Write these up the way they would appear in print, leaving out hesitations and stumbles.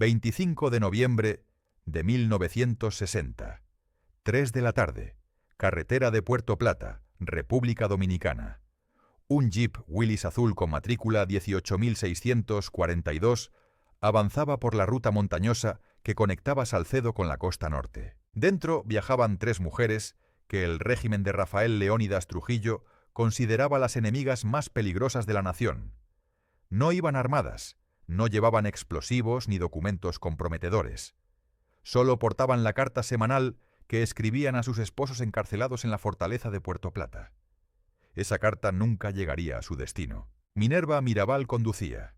25 de noviembre de 1960. 3 de la tarde. Carretera de Puerto Plata, República Dominicana. Un Jeep Willys azul con matrícula 18.642 avanzaba por la ruta montañosa que conectaba Salcedo con la costa norte. Dentro viajaban 3 mujeres que el régimen de Rafael Leónidas Trujillo consideraba las enemigas más peligrosas de la nación. No iban armadas, no llevaban explosivos ni documentos comprometedores. Solo portaban la carta semanal que escribían a sus esposos encarcelados en la fortaleza de Puerto Plata. Esa carta nunca llegaría a su destino. Minerva Mirabal conducía.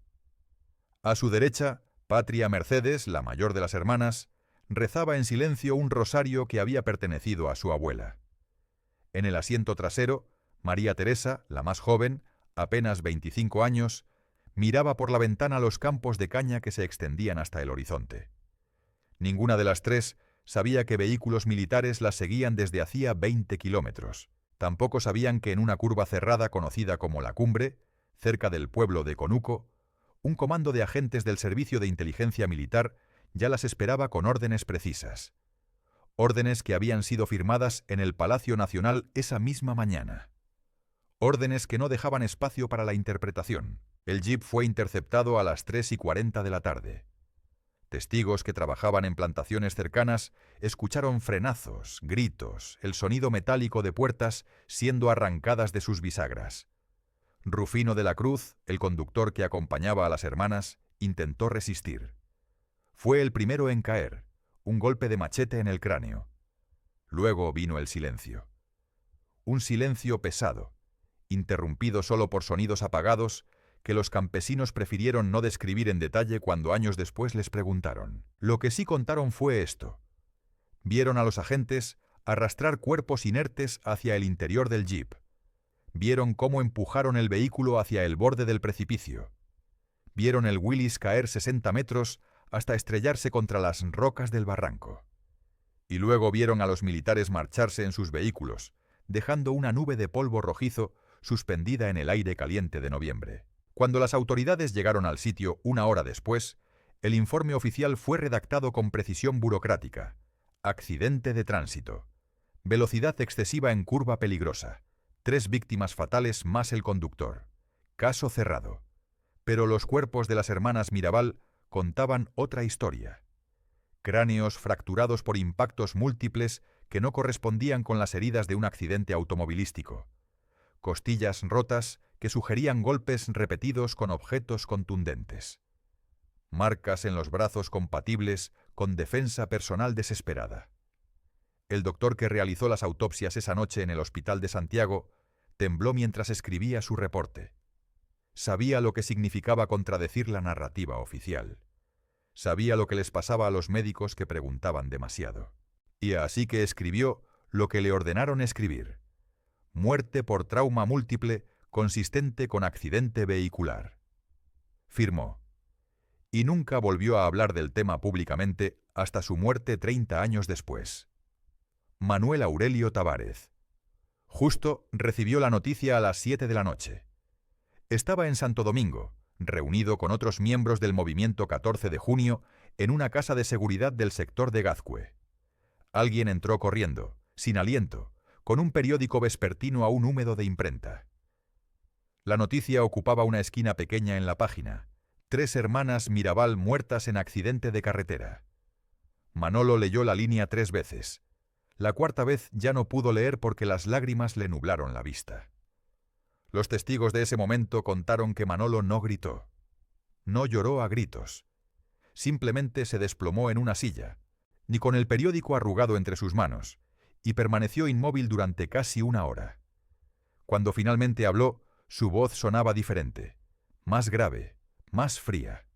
A su derecha, Patria Mercedes, la mayor de las hermanas, rezaba en silencio un rosario que había pertenecido a su abuela. En el asiento trasero, María Teresa, la más joven, apenas 25 años, miraba por la ventana los campos de caña que se extendían hasta el horizonte. Ninguna de las 3 sabía que vehículos militares las seguían desde hacía 20 kilómetros. Tampoco sabían que en una curva cerrada conocida como La Cumbre, cerca del pueblo de Conuco, un comando de agentes del Servicio de Inteligencia Militar ya las esperaba con órdenes precisas. Órdenes que habían sido firmadas en el Palacio Nacional esa misma mañana. Órdenes que no dejaban espacio para la interpretación. El jeep fue interceptado a las 3:40 de la tarde. Testigos que trabajaban en plantaciones cercanas escucharon frenazos, gritos, el sonido metálico de puertas siendo arrancadas de sus bisagras. Rufino de la Cruz, el conductor que acompañaba a las hermanas, intentó resistir. Fue el primero en caer, un golpe de machete en el cráneo. Luego vino el silencio. Un silencio pesado, interrumpido solo por sonidos apagados que los campesinos prefirieron no describir en detalle cuando años después les preguntaron. Lo que sí contaron fue esto. Vieron a los agentes arrastrar cuerpos inertes hacia el interior del jeep. Vieron cómo empujaron el vehículo hacia el borde del precipicio. Vieron el Willys caer 60 metros hasta estrellarse contra las rocas del barranco. Y luego vieron a los militares marcharse en sus vehículos, dejando una nube de polvo rojizo suspendida en el aire caliente de noviembre. Cuando las autoridades llegaron al sitio una hora después, el informe oficial fue redactado con precisión burocrática. Accidente de tránsito. Velocidad excesiva en curva peligrosa. 3 víctimas fatales más el conductor. Caso cerrado. Pero los cuerpos de las hermanas Mirabal contaban otra historia. Cráneos fracturados por impactos múltiples que no correspondían con las heridas de un accidente automovilístico. Costillas rotas que sugerían golpes repetidos con objetos contundentes. Marcas en los brazos compatibles con defensa personal desesperada. El doctor que realizó las autopsias esa noche en el Hospital de Santiago tembló mientras escribía su reporte. Sabía lo que significaba contradecir la narrativa oficial. Sabía lo que les pasaba a los médicos que preguntaban demasiado. Y así que escribió lo que le ordenaron escribir. Muerte por trauma múltiple consistente con accidente vehicular. Firmó. Y nunca volvió a hablar del tema públicamente hasta su muerte 30 años después. Manuel Aurelio Tavares. Justo recibió la noticia a las 7 de la noche. Estaba en Santo Domingo, reunido con otros miembros del movimiento 14 de junio en una casa de seguridad del sector de Gázcue. Alguien entró corriendo, sin aliento, con un periódico vespertino aún húmedo de imprenta. La noticia ocupaba una esquina pequeña en la página. 3 hermanas Mirabal muertas en accidente de carretera. Manolo leyó la línea 3 veces. La 4ª vez ya no pudo leer porque las lágrimas le nublaron la vista. Los testigos de ese momento contaron que Manolo no gritó. No lloró a gritos. Simplemente se desplomó en una silla, ni con el periódico arrugado entre sus manos, y permaneció inmóvil durante casi una hora. Cuando finalmente habló, su voz sonaba diferente, más grave, más fría.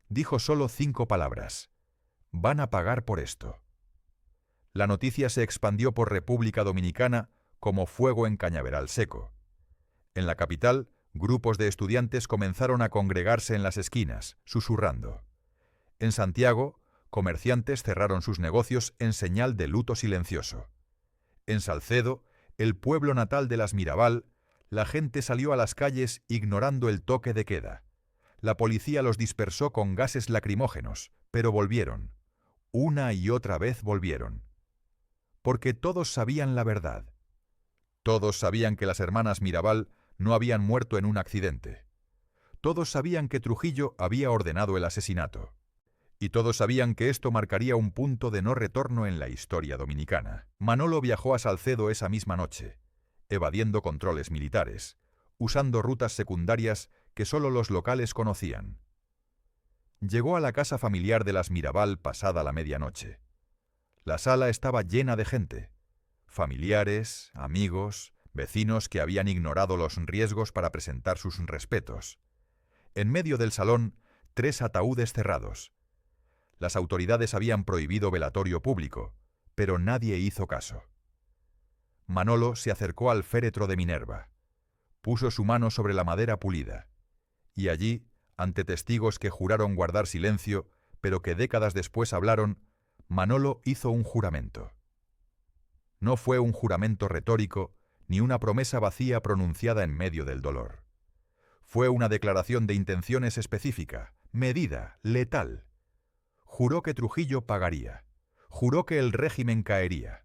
Dijo solo 5 palabras. Van a pagar por esto. La noticia se expandió por República Dominicana como fuego en cañaveral seco. En la capital, grupos de estudiantes comenzaron a congregarse en las esquinas, susurrando. En Santiago, comerciantes cerraron sus negocios en señal de luto silencioso. En Salcedo, el pueblo natal de las Mirabal, la gente salió a las calles ignorando el toque de queda. La policía los dispersó con gases lacrimógenos, pero volvieron. Una y otra vez volvieron. Porque todos sabían la verdad. Todos sabían que las hermanas Mirabal no habían muerto en un accidente. Todos sabían que Trujillo había ordenado el asesinato. Y todos sabían que esto marcaría un punto de no retorno en la historia dominicana. Manolo viajó a Salcedo esa misma noche, evadiendo controles militares, usando rutas secundarias que solo los locales conocían. Llegó a la casa familiar de las Mirabal pasada la medianoche. La sala estaba llena de gente, familiares, amigos, vecinos que habían ignorado los riesgos para presentar sus respetos. En medio del salón, 3 ataúdes cerrados. Las autoridades habían prohibido velatorio público, pero nadie hizo caso. Manolo se acercó al féretro de Minerva, puso su mano sobre la madera pulida, y allí, ante testigos que juraron guardar silencio, pero que décadas después hablaron, Manolo hizo un juramento. No fue un juramento retórico, ni una promesa vacía pronunciada en medio del dolor. Fue una declaración de intenciones específica, medida, letal. Juró que Trujillo pagaría. Juró que el régimen caería.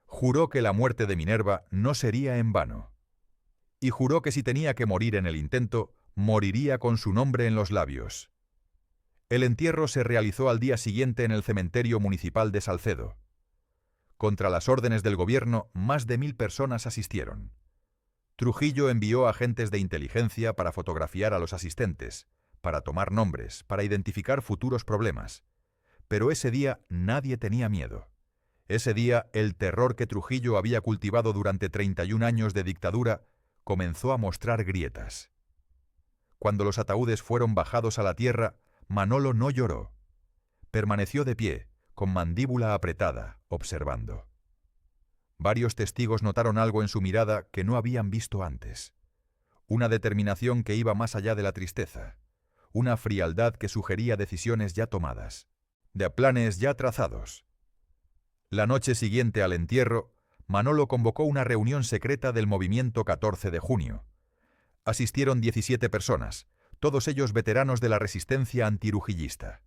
Juró que la muerte de Minerva no sería en vano. Y juró que si tenía que morir en el intento, moriría con su nombre en los labios. El entierro se realizó al día siguiente en el cementerio municipal de Salcedo. Contra las órdenes del gobierno, más de 1000 personas asistieron. Trujillo envió agentes de inteligencia para fotografiar a los asistentes, para tomar nombres, para identificar futuros problemas. Pero ese día nadie tenía miedo. Ese día el terror que Trujillo había cultivado durante 31 años de dictadura comenzó a mostrar grietas. Cuando los ataúdes fueron bajados a la tierra, Manolo no lloró. Permaneció de pie, con mandíbula apretada, observando. Varios testigos notaron algo en su mirada que no habían visto antes. Una determinación que iba más allá de la tristeza. Una frialdad que sugería decisiones ya tomadas, de planes ya trazados. La noche siguiente al entierro, Manolo convocó una reunión secreta del movimiento 14 de junio. Asistieron 17 personas, todos ellos veteranos de la resistencia antirujillista.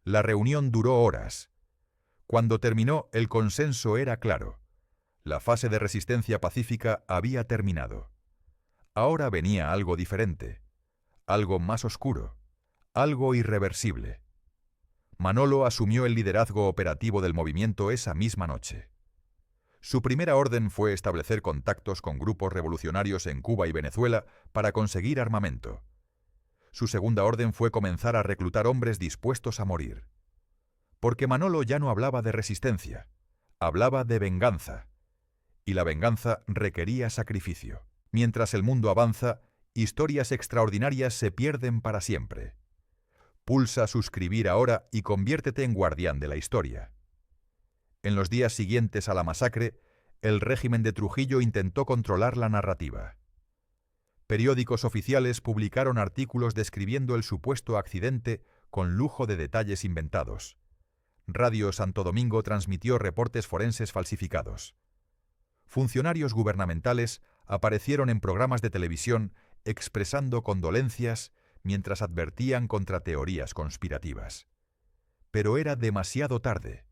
La reunión duró horas. Cuando terminó, el consenso era claro. La fase de resistencia pacífica había terminado. Ahora venía algo diferente, algo más oscuro, algo irreversible. Manolo asumió el liderazgo operativo del movimiento esa misma noche. Su primera orden fue establecer contactos con grupos revolucionarios en Cuba y Venezuela para conseguir armamento. Su segunda orden fue comenzar a reclutar hombres dispuestos a morir. Porque Manolo ya no hablaba de resistencia, hablaba de venganza. Y la venganza requería sacrificio. Mientras el mundo avanza, historias extraordinarias se pierden para siempre. Pulsa suscribir ahora y conviértete en guardián de la historia. En los días siguientes a la masacre, el régimen de Trujillo intentó controlar la narrativa. Periódicos oficiales publicaron artículos describiendo el supuesto accidente con lujo de detalles inventados. Radio Santo Domingo transmitió reportes forenses falsificados. Funcionarios gubernamentales aparecieron en programas de televisión expresando condolencias mientras advertían contra teorías conspirativas. Pero era demasiado tarde.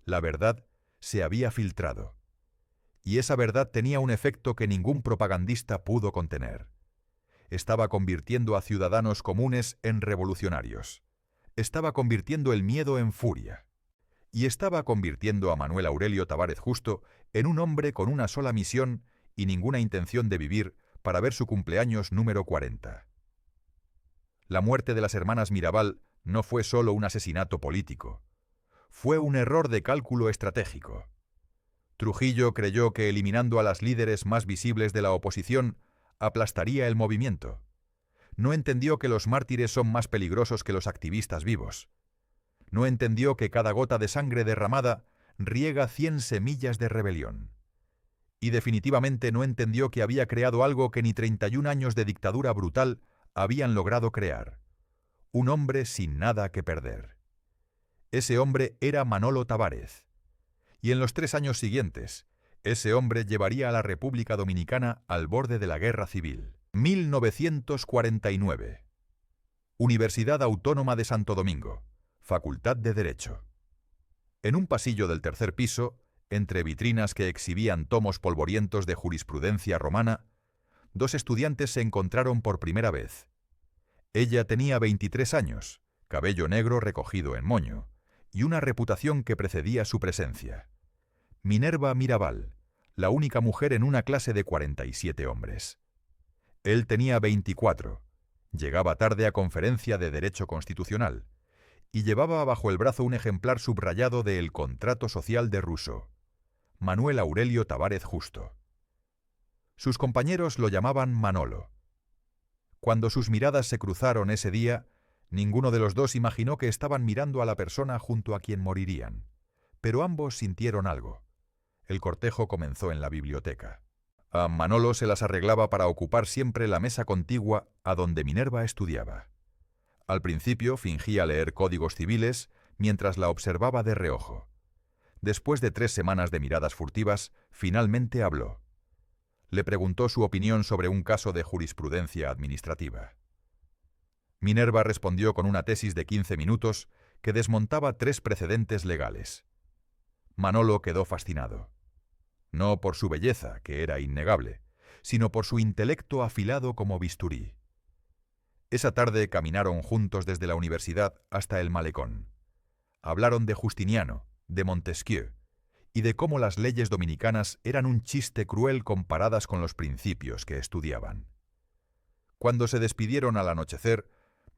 La verdad se había filtrado. Y esa verdad tenía un efecto que ningún propagandista pudo contener. Estaba convirtiendo a ciudadanos comunes en revolucionarios. Estaba convirtiendo el miedo en furia. Y estaba convirtiendo a Manuel Aurelio Tavares Justo en un hombre con una sola misión y ninguna intención de vivir para ver su cumpleaños número 40. La muerte de las hermanas Mirabal no fue solo un asesinato político. Fue un error de cálculo estratégico. Trujillo creyó que eliminando a las líderes más visibles de la oposición aplastaría el movimiento. No entendió que los mártires son más peligrosos que los activistas vivos. No entendió que cada gota de sangre derramada riega 100 semillas de rebelión. Y definitivamente no entendió que había creado algo que ni 31 años de dictadura brutal habían logrado crear. Un hombre sin nada que perder. Ese hombre era Manolo Tavares. Y en los 3 años siguientes, ese hombre llevaría a la República Dominicana al borde de la guerra civil. 1949. Universidad Autónoma de Santo Domingo, Facultad de Derecho. En un pasillo del tercer piso, entre vitrinas que exhibían tomos polvorientos de jurisprudencia romana, dos estudiantes se encontraron por primera vez. Ella tenía 23 años, cabello negro recogido en moño, y una reputación que precedía su presencia. Minerva Mirabal, la única mujer en una clase de 47 hombres. Él tenía 24, llegaba tarde a conferencia de Derecho Constitucional, y llevaba bajo el brazo un ejemplar subrayado de El Contrato Social de Rousseau, Manuel Aurelio Tavares Justo. Sus compañeros lo llamaban Manolo. Cuando sus miradas se cruzaron ese día, ninguno de los dos imaginó que estaban mirando a la persona junto a quien morirían, pero ambos sintieron algo. El cortejo comenzó en la biblioteca. A Manolo se las arreglaba para ocupar siempre la mesa contigua a donde Minerva estudiaba. Al principio fingía leer códigos civiles mientras la observaba de reojo. Después de 3 semanas de miradas furtivas, finalmente habló. Le preguntó su opinión sobre un caso de jurisprudencia administrativa. Minerva respondió con una tesis de 15 minutos que desmontaba 3 precedentes legales. Manolo quedó fascinado. No por su belleza, que era innegable, sino por su intelecto afilado como bisturí. Esa tarde caminaron juntos desde la universidad hasta el malecón. Hablaron de Justiniano, de Montesquieu, y de cómo las leyes dominicanas eran un chiste cruel comparadas con los principios que estudiaban. Cuando se despidieron al anochecer,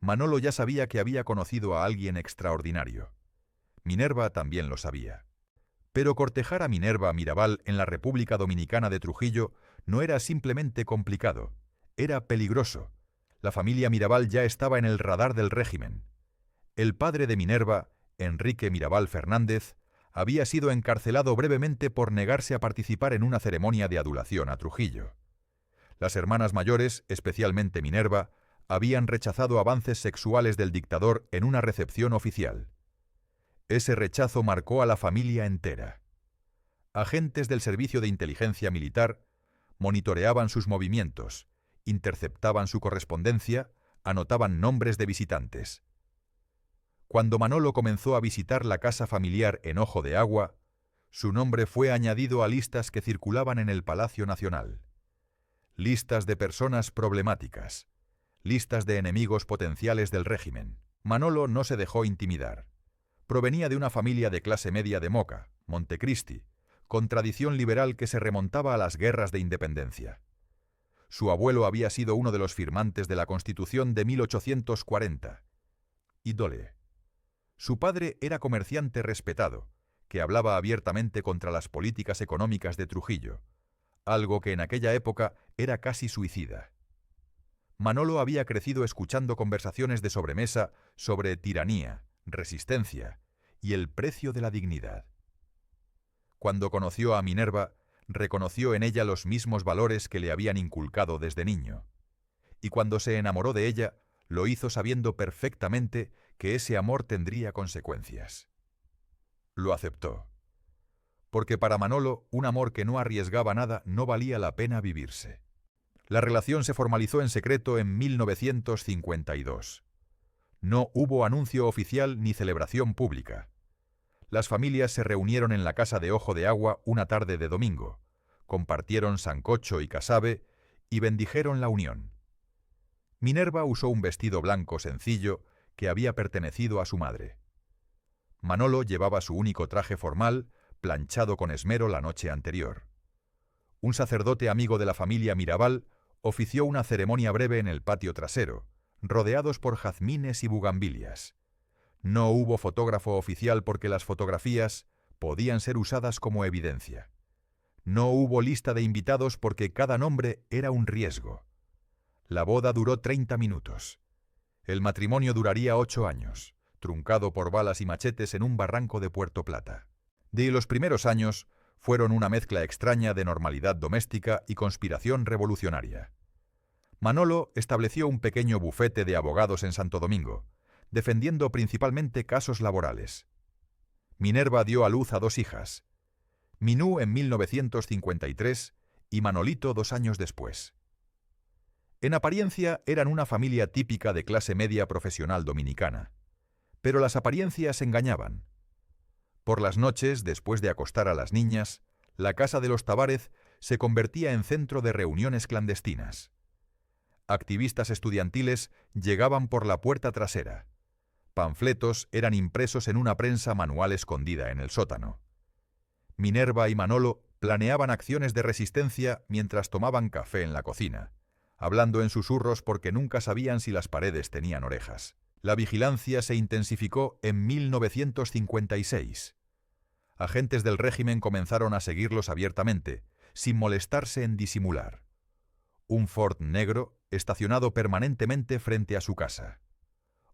Manolo ya sabía que había conocido a alguien extraordinario. Minerva también lo sabía. Pero cortejar a Minerva Mirabal en la República Dominicana de Trujillo no era simplemente complicado, era peligroso. La familia Mirabal ya estaba en el radar del régimen. El padre de Minerva, Enrique Mirabal Fernández, había sido encarcelado brevemente por negarse a participar en una ceremonia de adulación a Trujillo. Las hermanas mayores, especialmente Minerva, habían rechazado avances sexuales del dictador en una recepción oficial. Ese rechazo marcó a la familia entera. Agentes del Servicio de Inteligencia Militar monitoreaban sus movimientos, interceptaban su correspondencia, anotaban nombres de visitantes. Cuando Manolo comenzó a visitar la casa familiar en Ojo de Agua, su nombre fue añadido a listas que circulaban en el Palacio Nacional. Listas de personas problemáticas, listas de enemigos potenciales del régimen. Manolo no se dejó intimidar. Provenía de una familia de clase media de Moca, Montecristi, con tradición liberal que se remontaba a las guerras de independencia. Su abuelo había sido uno de los firmantes de la Constitución de 1840. Ídole. Su padre era comerciante respetado, que hablaba abiertamente contra las políticas económicas de Trujillo, algo que en aquella época era casi suicida. Manolo había crecido escuchando conversaciones de sobremesa sobre tiranía, resistencia y el precio de la dignidad. Cuando conoció a Minerva, reconoció en ella los mismos valores que le habían inculcado desde niño. Y cuando se enamoró de ella, lo hizo sabiendo perfectamente que ese amor tendría consecuencias. Lo aceptó. Porque para Manolo, un amor que no arriesgaba nada no valía la pena vivirse. La relación se formalizó en secreto en 1952. No hubo anuncio oficial ni celebración pública. Las familias se reunieron en la casa de Ojo de Agua una tarde de domingo, compartieron sancocho y casabe y bendijeron la unión. Minerva usó un vestido blanco sencillo que había pertenecido a su madre. Manolo llevaba su único traje formal, planchado con esmero la noche anterior. Un sacerdote amigo de la familia Mirabal ofició una ceremonia breve en el patio trasero, rodeados por jazmines y bugambilias. No hubo fotógrafo oficial porque las fotografías podían ser usadas como evidencia. No hubo lista de invitados porque cada nombre era un riesgo. La boda duró 30 minutos. El matrimonio duraría 8 años, truncado por balas y machetes en un barranco de Puerto Plata. De los primeros años fueron una mezcla extraña de normalidad doméstica y conspiración revolucionaria. Manolo estableció un pequeño bufete de abogados en Santo Domingo, defendiendo principalmente casos laborales. Minerva dio a luz a 2 hijas, Minú en 1953 y Manolito 2 años después. En apariencia eran una familia típica de clase media profesional dominicana, pero las apariencias engañaban. Por las noches, después de acostar a las niñas, la casa de los Tavárez se convertía en centro de reuniones clandestinas. Activistas estudiantiles llegaban por la puerta trasera. Panfletos eran impresos en una prensa manual escondida en el sótano. Minerva y Manolo planeaban acciones de resistencia mientras tomaban café en la cocina, hablando en susurros porque nunca sabían si las paredes tenían orejas. La vigilancia se intensificó en 1956. Agentes del régimen comenzaron a seguirlos abiertamente, sin molestarse en disimular. Un Ford negro estacionado permanentemente frente a su casa.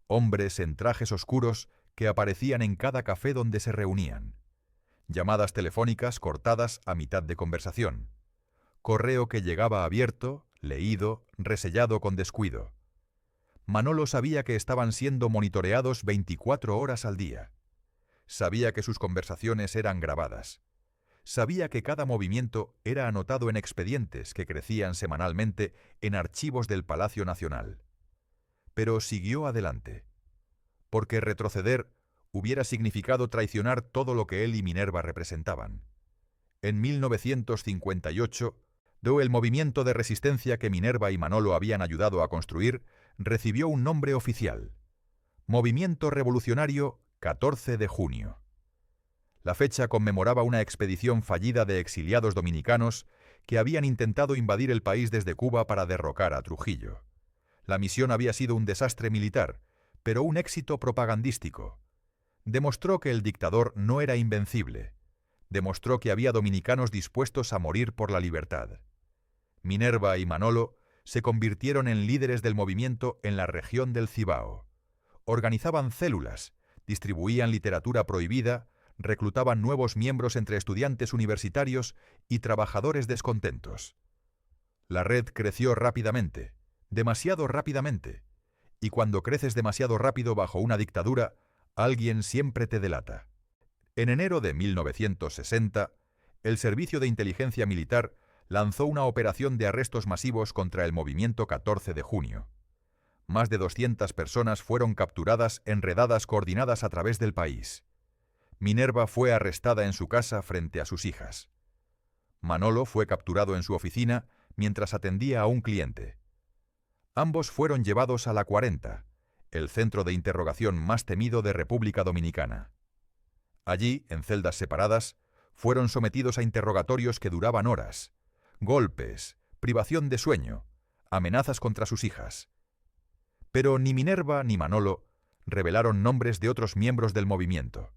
Hombres en trajes oscuros que aparecían en cada café donde se reunían. Llamadas telefónicas cortadas a mitad de conversación. Correo que llegaba abierto, leído, resellado con descuido. Manolo sabía que estaban siendo monitoreados 24 horas al día. Sabía que sus conversaciones eran grabadas. Sabía que cada movimiento era anotado en expedientes que crecían semanalmente en archivos del Palacio Nacional. Pero siguió adelante, porque retroceder hubiera significado traicionar todo lo que él y Minerva representaban. En 1958, el movimiento de resistencia que Minerva y Manolo habían ayudado a construir recibió un nombre oficial: Movimiento Revolucionario 14 de junio. La fecha conmemoraba una expedición fallida de exiliados dominicanos que habían intentado invadir el país desde Cuba para derrocar a Trujillo. La misión había sido un desastre militar, pero un éxito propagandístico. Demostró que el dictador no era invencible. Demostró que había dominicanos dispuestos a morir por la libertad. Minerva y Manolo se convirtieron en líderes del movimiento en la región del Cibao. Organizaban células, distribuían literatura prohibida, reclutaban nuevos miembros entre estudiantes universitarios y trabajadores descontentos. La red creció rápidamente, demasiado rápidamente, y cuando creces demasiado rápido bajo una dictadura, alguien siempre te delata. En enero de 1960, el Servicio de Inteligencia Militar lanzó una operación de arrestos masivos contra el movimiento 14 de junio. Más de 200 personas fueron capturadas en redadas coordinadas a través del país. Minerva fue arrestada en su casa frente a sus hijas. Manolo fue capturado en su oficina mientras atendía a un cliente. Ambos fueron llevados a la 40, el centro de interrogación más temido de República Dominicana. Allí, en celdas separadas, fueron sometidos a interrogatorios que duraban horas, golpes, privación de sueño, amenazas contra sus hijas. Pero ni Minerva ni Manolo revelaron nombres de otros miembros del movimiento.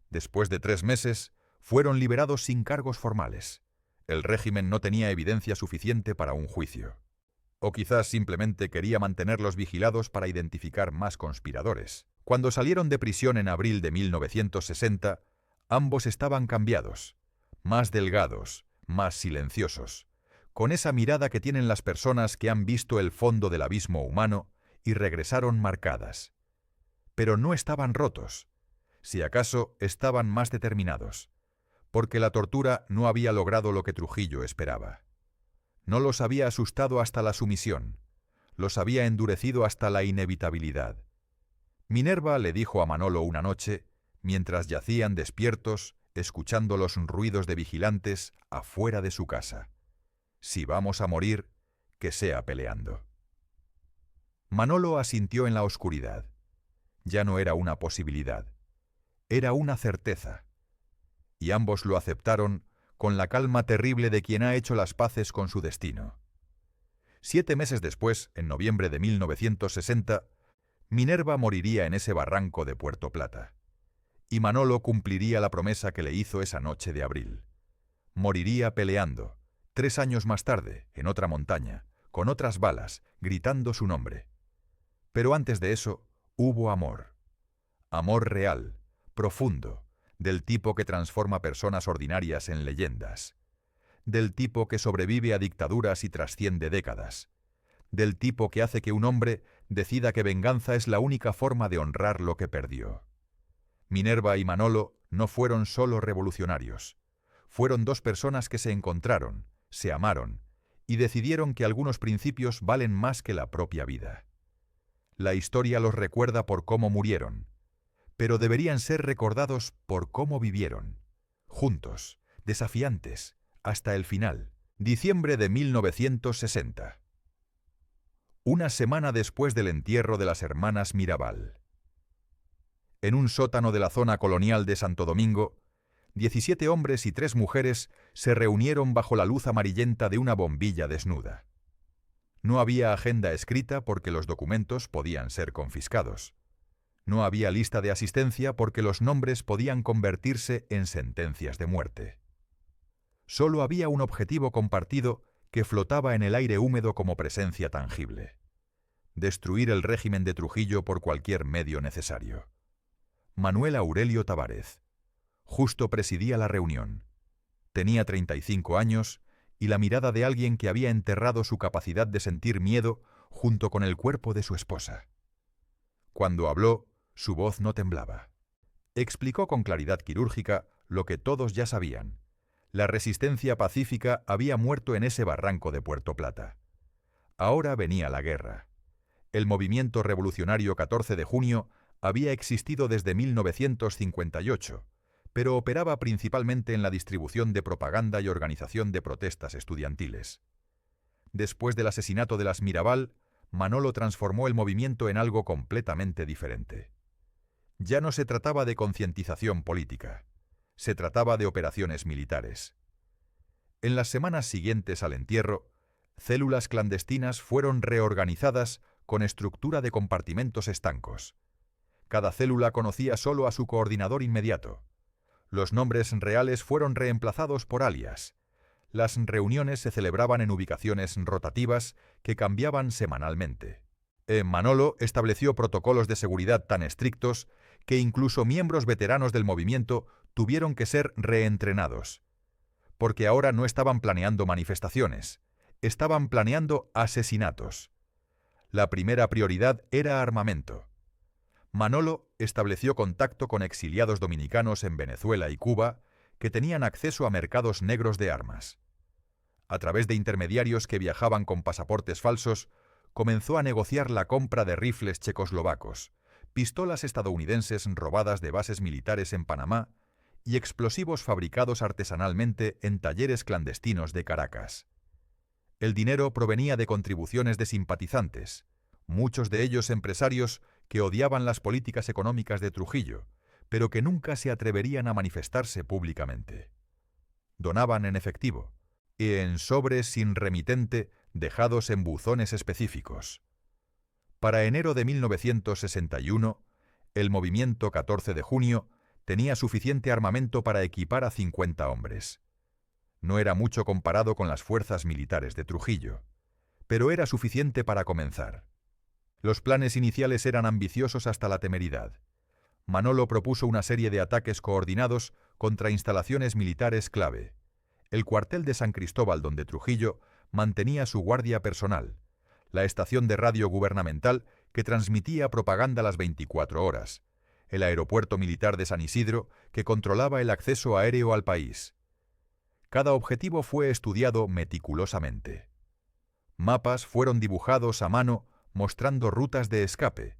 Después de 3 meses, fueron liberados sin cargos formales. El régimen no tenía evidencia suficiente para un juicio. O quizás simplemente quería mantenerlos vigilados para identificar más conspiradores. Cuando salieron de prisión en abril de 1960, ambos estaban cambiados, más delgados, más silenciosos, con esa mirada que tienen las personas que han visto el fondo del abismo humano y regresaron marcadas. Pero no estaban rotos. Si acaso, estaban más determinados, porque la tortura no había logrado lo que Trujillo esperaba. No los había asustado hasta la sumisión, los había endurecido hasta la inevitabilidad. Minerva le dijo a Manolo una noche, mientras yacían despiertos, escuchando los ruidos de vigilantes afuera de su casa: si vamos a morir, que sea peleando. Manolo asintió en la oscuridad. Ya no era una posibilidad. Era una certeza, y ambos lo aceptaron con la calma terrible de quien ha hecho las paces con su destino. 7 meses después, en noviembre de 1960, Minerva moriría en ese barranco de Puerto Plata, y Manolo cumpliría la promesa que le hizo esa noche de abril. Moriría peleando, 3 años más tarde, en otra montaña, con otras balas, gritando su nombre. Pero antes de eso, hubo amor. Amor real, profundo, del tipo que transforma personas ordinarias en leyendas, del tipo que sobrevive a dictaduras y trasciende décadas, del tipo que hace que un hombre decida que venganza es la única forma de honrar lo que perdió. Minerva y Manolo no fueron solo revolucionarios, fueron 2 personas que se encontraron, se amaron y decidieron que algunos principios valen más que la propia vida. La historia los recuerda por cómo murieron, pero deberían ser recordados por cómo vivieron, juntos, desafiantes, hasta el final. Diciembre de 1960. Una semana después del entierro de las hermanas Mirabal. En un sótano de la zona colonial de Santo Domingo, 17 hombres y 3 mujeres se reunieron bajo la luz amarillenta de una bombilla desnuda. No había agenda escrita porque los documentos podían ser confiscados. No había lista de asistencia porque los nombres podían convertirse en sentencias de muerte. Solo había un objetivo compartido que flotaba en el aire húmedo como presencia tangible: destruir el régimen de Trujillo por cualquier medio necesario. Manuel Aurelio Tavares. Justo presidía la reunión. Tenía 35 años y la mirada de alguien que había enterrado su capacidad de sentir miedo junto con el cuerpo de su esposa. Cuando habló, su voz no temblaba. Explicó con claridad quirúrgica lo que todos ya sabían. La resistencia pacífica había muerto en ese barranco de Puerto Plata. Ahora venía la guerra. El movimiento revolucionario 14 de junio había existido desde 1958, pero operaba principalmente en la distribución de propaganda y organización de protestas estudiantiles. Después del asesinato de las Mirabal, Manolo transformó el movimiento en algo completamente diferente. Ya no se trataba de concientización política. Se trataba de operaciones militares. En las semanas siguientes al entierro, células clandestinas fueron reorganizadas con estructura de compartimentos estancos. Cada célula conocía solo a su coordinador inmediato. Los nombres reales fueron reemplazados por alias. Las reuniones se celebraban en ubicaciones rotativas que cambiaban semanalmente. Manolo estableció protocolos de seguridad tan estrictos que incluso miembros veteranos del movimiento tuvieron que ser reentrenados, porque ahora no estaban planeando manifestaciones, estaban planeando asesinatos. La primera prioridad era armamento. Manolo estableció contacto con exiliados dominicanos en Venezuela y Cuba que tenían acceso a mercados negros de armas. A través de intermediarios que viajaban con pasaportes falsos, comenzó a negociar la compra de rifles checoslovacos, pistolas estadounidenses robadas de bases militares en Panamá y explosivos fabricados artesanalmente en talleres clandestinos de Caracas. El dinero provenía de contribuciones de simpatizantes, muchos de ellos empresarios que odiaban las políticas económicas de Trujillo, pero que nunca se atreverían a manifestarse públicamente. Donaban en efectivo y en sobres sin remitente dejados en buzones específicos. Para enero de 1961, el movimiento 14 de junio tenía suficiente armamento para equipar a 50 hombres. No era mucho comparado con las fuerzas militares de Trujillo, pero era suficiente para comenzar. Los planes iniciales eran ambiciosos hasta la temeridad. Manolo propuso una serie de ataques coordinados contra instalaciones militares clave. El cuartel de San Cristóbal, donde Trujillo mantenía su guardia personal, la estación de radio gubernamental que transmitía propaganda las 24 horas, el aeropuerto militar de San Isidro que controlaba el acceso aéreo al país. Cada objetivo fue estudiado meticulosamente. Mapas fueron dibujados a mano mostrando rutas de escape,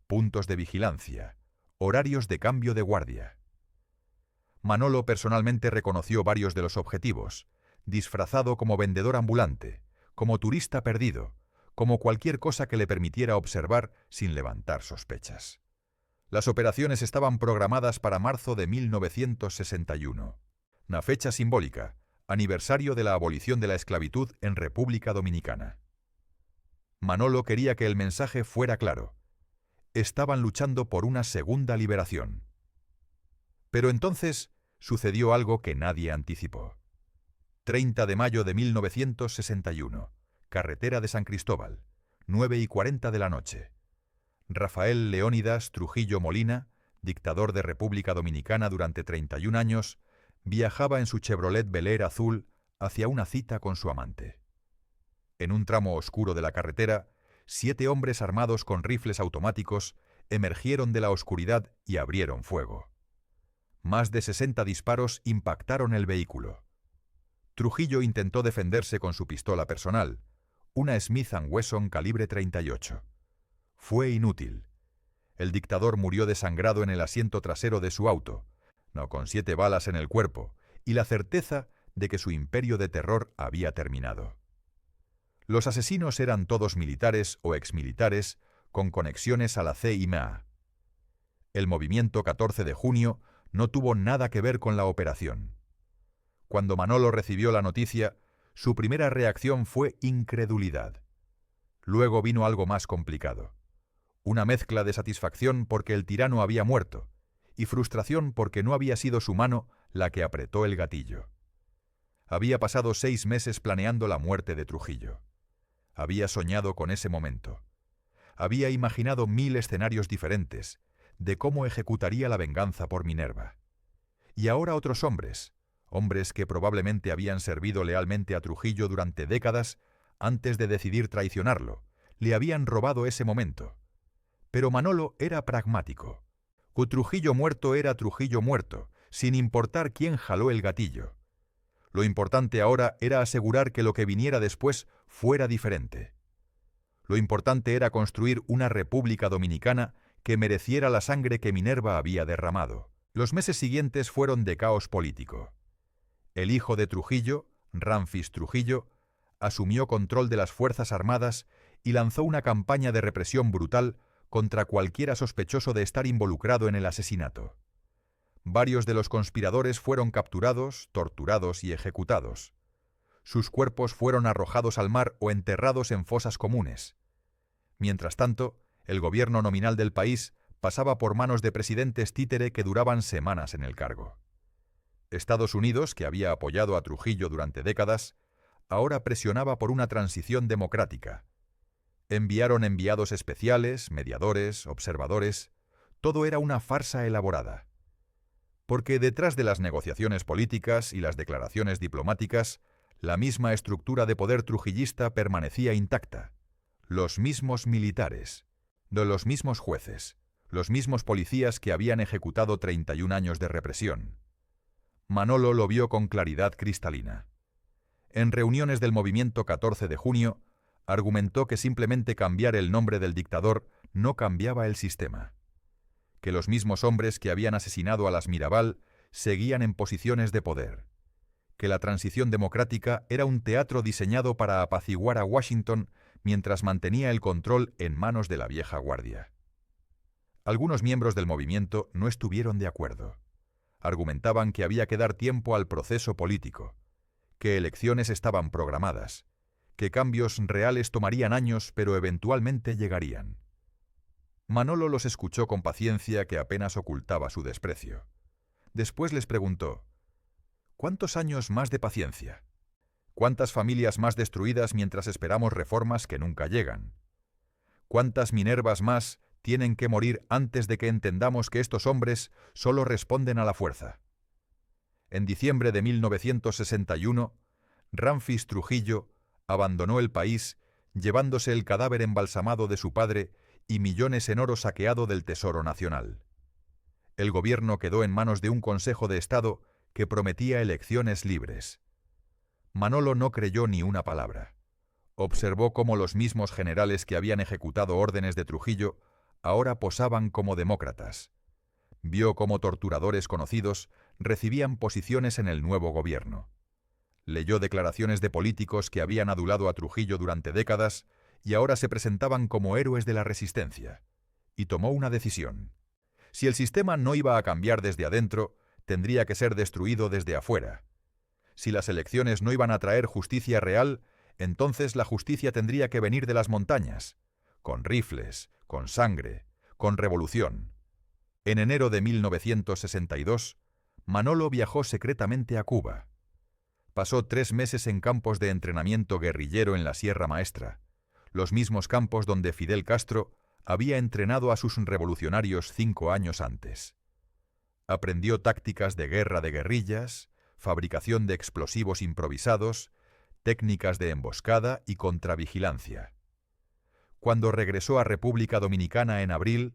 puntos de vigilancia, horarios de cambio de guardia. Manolo personalmente reconoció varios de los objetivos, disfrazado como vendedor ambulante, como turista perdido, como cualquier cosa que le permitiera observar sin levantar sospechas. Las operaciones estaban programadas para marzo de 1961, una fecha simbólica, aniversario de la abolición de la esclavitud en República Dominicana. Manolo quería que el mensaje fuera claro. Estaban luchando por una segunda liberación. Pero entonces sucedió algo que nadie anticipó. 30 de mayo de 1961, carretera de San Cristóbal, 9:40 de la noche. Rafael Leónidas Trujillo Molina, dictador de República Dominicana durante 31 años, viajaba en su Chevrolet Bel Air azul hacia una cita con su amante. En un tramo oscuro de la carretera, 7 hombres armados con rifles automáticos emergieron de la oscuridad y abrieron fuego. Más de 60 disparos impactaron el vehículo. Trujillo intentó defenderse con su pistola personal, una Smith & Wesson calibre 38. Fue inútil. El dictador murió desangrado en el asiento trasero de su auto, no con 7 balas en el cuerpo, y la certeza de que su imperio de terror había terminado. Los asesinos eran todos militares o exmilitares con conexiones a la CIMA. El movimiento 14 de junio no tuvo nada que ver con la operación. Cuando Manolo recibió la noticia, su primera reacción fue incredulidad. Luego vino algo más complicado. Una mezcla de satisfacción porque el tirano había muerto y frustración porque no había sido su mano la que apretó el gatillo. Había pasado 6 meses planeando la muerte de Trujillo. Había soñado con ese momento. Había imaginado 1000 escenarios diferentes de cómo ejecutaría la venganza por Minerva. Y ahora otros hombres que probablemente habían servido lealmente a Trujillo durante décadas antes de decidir traicionarlo, le habían robado ese momento. Pero Manolo era pragmático. Trujillo muerto era Trujillo muerto, sin importar quién jaló el gatillo. Lo importante ahora era asegurar que lo que viniera después fuera diferente. Lo importante era construir una República Dominicana que mereciera la sangre que Minerva había derramado. Los meses siguientes fueron de caos político. El hijo de Trujillo, Ramfis Trujillo, asumió control de las Fuerzas Armadas y lanzó una campaña de represión brutal contra cualquiera sospechoso de estar involucrado en el asesinato. Varios de los conspiradores fueron capturados, torturados y ejecutados. Sus cuerpos fueron arrojados al mar o enterrados en fosas comunes. Mientras tanto, el gobierno nominal del país pasaba por manos de presidentes títere que duraban semanas en el cargo. Estados Unidos, que había apoyado a Trujillo durante décadas, ahora presionaba por una transición democrática. Enviaron enviados especiales, mediadores, observadores. Todo era una farsa elaborada. Porque detrás de las negociaciones políticas y las declaraciones diplomáticas, la misma estructura de poder trujillista permanecía intacta. Los mismos militares, los mismos jueces, los mismos policías que habían ejecutado 31 años de represión. Manolo lo vio con claridad cristalina. En reuniones del movimiento 14 de junio, argumentó que simplemente cambiar el nombre del dictador no cambiaba el sistema. Que los mismos hombres que habían asesinado a las Mirabal seguían en posiciones de poder. Que la transición democrática era un teatro diseñado para apaciguar a Washington mientras mantenía el control en manos de la vieja guardia. Algunos miembros del movimiento no estuvieron de acuerdo. Argumentaban que había que dar tiempo al proceso político, que elecciones estaban programadas, que cambios reales tomarían años pero eventualmente llegarían. Manolo los escuchó con paciencia que apenas ocultaba su desprecio. Después les preguntó: ¿cuántos años más de paciencia? ¿Cuántas familias más destruidas mientras esperamos reformas que nunca llegan? ¿Cuántas Minervas más tienen que morir antes de que entendamos que estos hombres solo responden a la fuerza? En diciembre de 1961, Ramfis Trujillo abandonó el país llevándose el cadáver embalsamado de su padre y millones en oro saqueado del Tesoro Nacional. El gobierno quedó en manos de un Consejo de Estado que prometía elecciones libres. Manolo no creyó ni una palabra. Observó cómo los mismos generales que habían ejecutado órdenes de Trujillo ahora posaban como demócratas. Vio cómo torturadores conocidos recibían posiciones en el nuevo gobierno. Leyó declaraciones de políticos que habían adulado a Trujillo durante décadas y ahora se presentaban como héroes de la resistencia. Y tomó una decisión. Si el sistema no iba a cambiar desde adentro, tendría que ser destruido desde afuera. Si las elecciones no iban a traer justicia real, entonces la justicia tendría que venir de las montañas, con rifles, con sangre, con revolución. En enero de 1962, Manolo viajó secretamente a Cuba. Pasó 3 meses en campos de entrenamiento guerrillero en la Sierra Maestra, los mismos campos donde Fidel Castro había entrenado a sus revolucionarios 5 años antes. Aprendió tácticas de guerra de guerrillas, fabricación de explosivos improvisados, técnicas de emboscada y contravigilancia. Cuando regresó a República Dominicana en abril,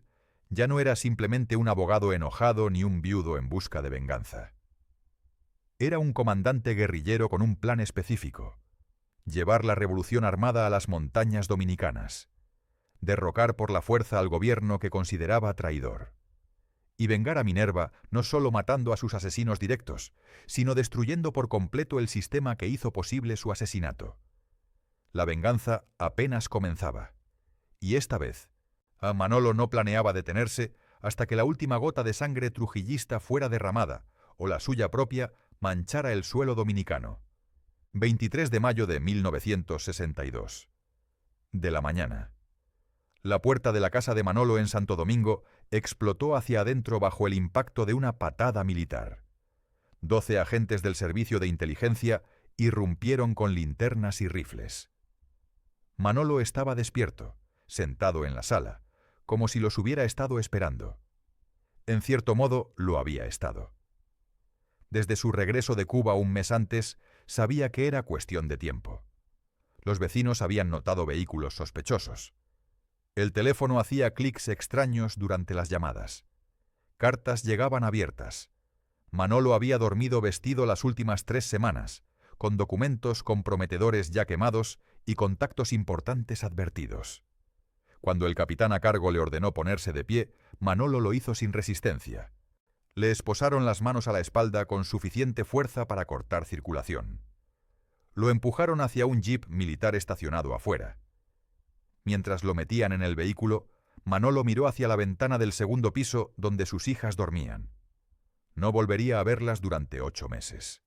ya no era simplemente un abogado enojado ni un viudo en busca de venganza. Era un comandante guerrillero con un plan específico: llevar la revolución armada a las montañas dominicanas, derrocar por la fuerza al gobierno que consideraba traidor, y vengar a Minerva no solo matando a sus asesinos directos, sino destruyendo por completo el sistema que hizo posible su asesinato. La venganza apenas comenzaba, y esta vez, Manolo no planeaba detenerse hasta que la última gota de sangre trujillista fuera derramada, o la suya propia manchara el suelo dominicano. 23 de mayo de 1962. De la mañana. La puerta de la casa de Manolo en Santo Domingo explotó hacia adentro bajo el impacto de una patada militar. 12 agentes del servicio de inteligencia irrumpieron con linternas y rifles. Manolo estaba despierto, sentado en la sala, como si los hubiera estado esperando. En cierto modo, lo había estado. Desde su regreso de Cuba un mes antes, sabía que era cuestión de tiempo. Los vecinos habían notado vehículos sospechosos. El teléfono hacía clics extraños durante las llamadas. Cartas llegaban abiertas. Manolo había dormido vestido las últimas 3 semanas, con documentos comprometedores ya quemados y contactos importantes advertidos. Cuando el capitán a cargo le ordenó ponerse de pie, Manolo lo hizo sin resistencia. Le esposaron las manos a la espalda con suficiente fuerza para cortar circulación. Lo empujaron hacia un jeep militar estacionado afuera. Mientras lo metían en el vehículo, Manolo miró hacia la ventana del segundo piso donde sus hijas dormían. No volvería a verlas durante 8 meses.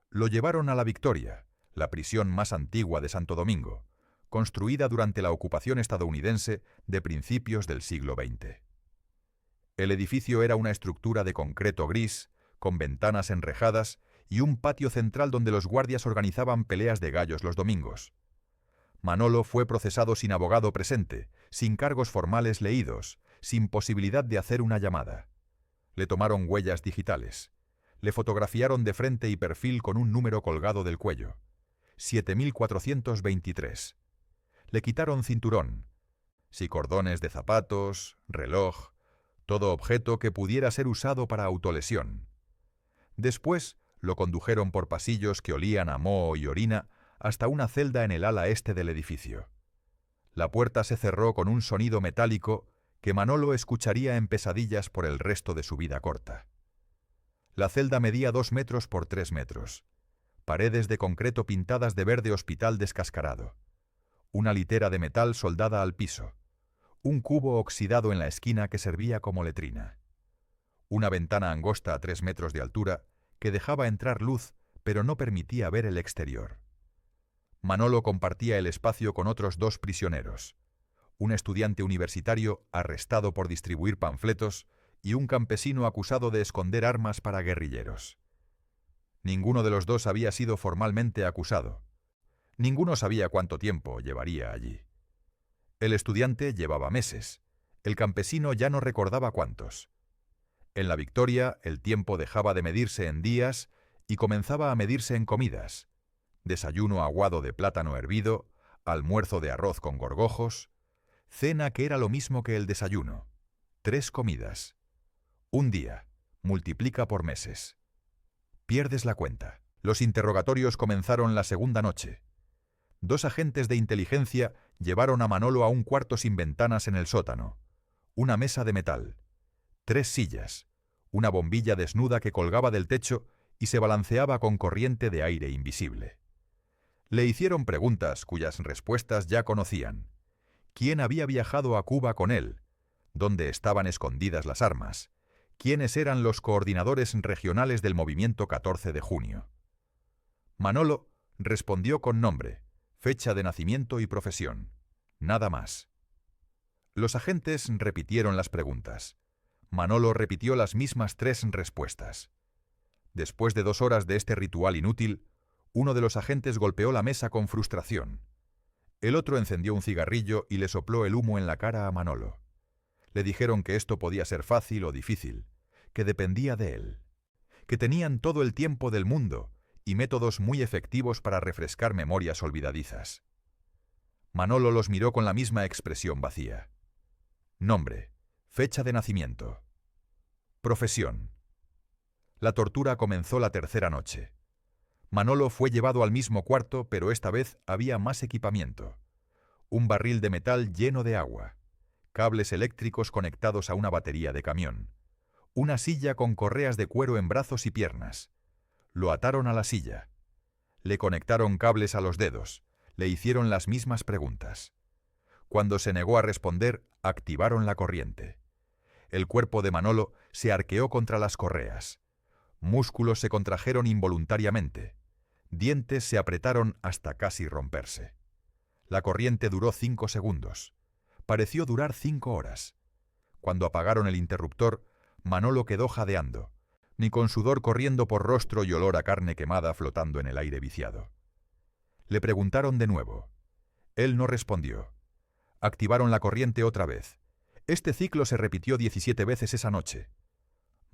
Lo llevaron a La Victoria, la prisión más antigua de Santo Domingo, construida durante la ocupación estadounidense de principios del siglo XX. El edificio era una estructura de concreto gris, con ventanas enrejadas y un patio central donde los guardias organizaban peleas de gallos los domingos. Manolo fue procesado sin abogado presente, sin cargos formales leídos, sin posibilidad de hacer una llamada. Le tomaron huellas digitales. Le fotografiaron de frente y perfil con un número colgado del cuello: 7423. Le quitaron cinturón, sí cordones de zapatos, reloj, todo objeto que pudiera ser usado para autolesión. Después lo condujeron por pasillos que olían a moho y orina hasta una celda en el ala este del edificio. La puerta se cerró con un sonido metálico que Manolo escucharía en pesadillas por el resto de su vida corta. La celda medía 2 metros por 3 metros. Paredes de concreto pintadas de verde hospital descascarado. Una litera de metal soldada al piso. Un cubo oxidado en la esquina que servía como letrina. Una ventana angosta a 3 metros de altura que dejaba entrar luz pero no permitía ver el exterior. Manolo compartía el espacio con otros 2 prisioneros: un estudiante universitario arrestado por distribuir panfletos y un campesino acusado de esconder armas para guerrilleros. Ninguno de los 2 había sido formalmente acusado. Ninguno sabía cuánto tiempo llevaría allí. El estudiante llevaba meses. El campesino ya no recordaba cuántos. En La Victoria, el tiempo dejaba de medirse en días y comenzaba a medirse en comidas: desayuno aguado de plátano hervido, almuerzo de arroz con gorgojos, cena que era lo mismo que el desayuno. 3 comidas. Un día, multiplica por meses. Pierdes la cuenta. Los interrogatorios comenzaron la segunda noche. 2 agentes de inteligencia llevaron a Manolo a un cuarto sin ventanas en el sótano. Una mesa de metal. 3 sillas. Una bombilla desnuda que colgaba del techo y se balanceaba con corriente de aire invisible. Le hicieron preguntas cuyas respuestas ya conocían. ¿Quién había viajado a Cuba con él? ¿Dónde estaban escondidas las armas? ¿Quiénes eran los coordinadores regionales del movimiento 14 de junio? Manolo respondió con nombre, fecha de nacimiento y profesión. Nada más. Los agentes repitieron las preguntas. Manolo repitió las mismas 3 respuestas. Después de 2 horas de este ritual inútil, uno de los agentes golpeó la mesa con frustración. El otro encendió un cigarrillo y le sopló el humo en la cara a Manolo. Le dijeron que esto podía ser fácil o difícil, que dependía de él, que tenían todo el tiempo del mundo y métodos muy efectivos para refrescar memorias olvidadizas. Manolo los miró con la misma expresión vacía. Nombre, fecha de nacimiento. Profesión. La tortura comenzó la tercera noche. Manolo fue llevado al mismo cuarto, pero esta vez había más equipamiento. Un barril de metal lleno de agua, cables eléctricos conectados a una batería de camión, una silla con correas de cuero en brazos y piernas. Lo ataron a la silla. Le conectaron cables a los dedos. Le hicieron las mismas preguntas. Cuando se negó a responder, activaron la corriente. El cuerpo de Manolo se arqueó contra las correas. Músculos se contrajeron involuntariamente. Dientes se apretaron hasta casi romperse. La corriente duró 5 segundos. Pareció durar 5 horas. Cuando apagaron el interruptor, Manolo quedó jadeando, ni con sudor corriendo por rostro y olor a carne quemada flotando en el aire viciado. Le preguntaron de nuevo. Él no respondió. Activaron la corriente otra vez. Este ciclo se repitió 17 veces esa noche.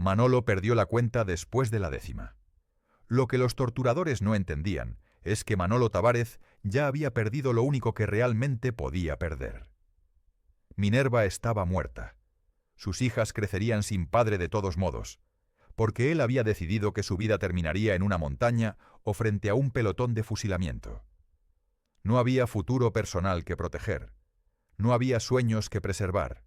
Manolo perdió la cuenta después de la 10ª. Lo que los torturadores no entendían es que Manolo Tavares ya había perdido lo único que realmente podía perder. Minerva estaba muerta. Sus hijas crecerían sin padre de todos modos, porque él había decidido que su vida terminaría en una montaña o frente a un pelotón de fusilamiento. No había futuro personal que proteger. No había sueños que preservar.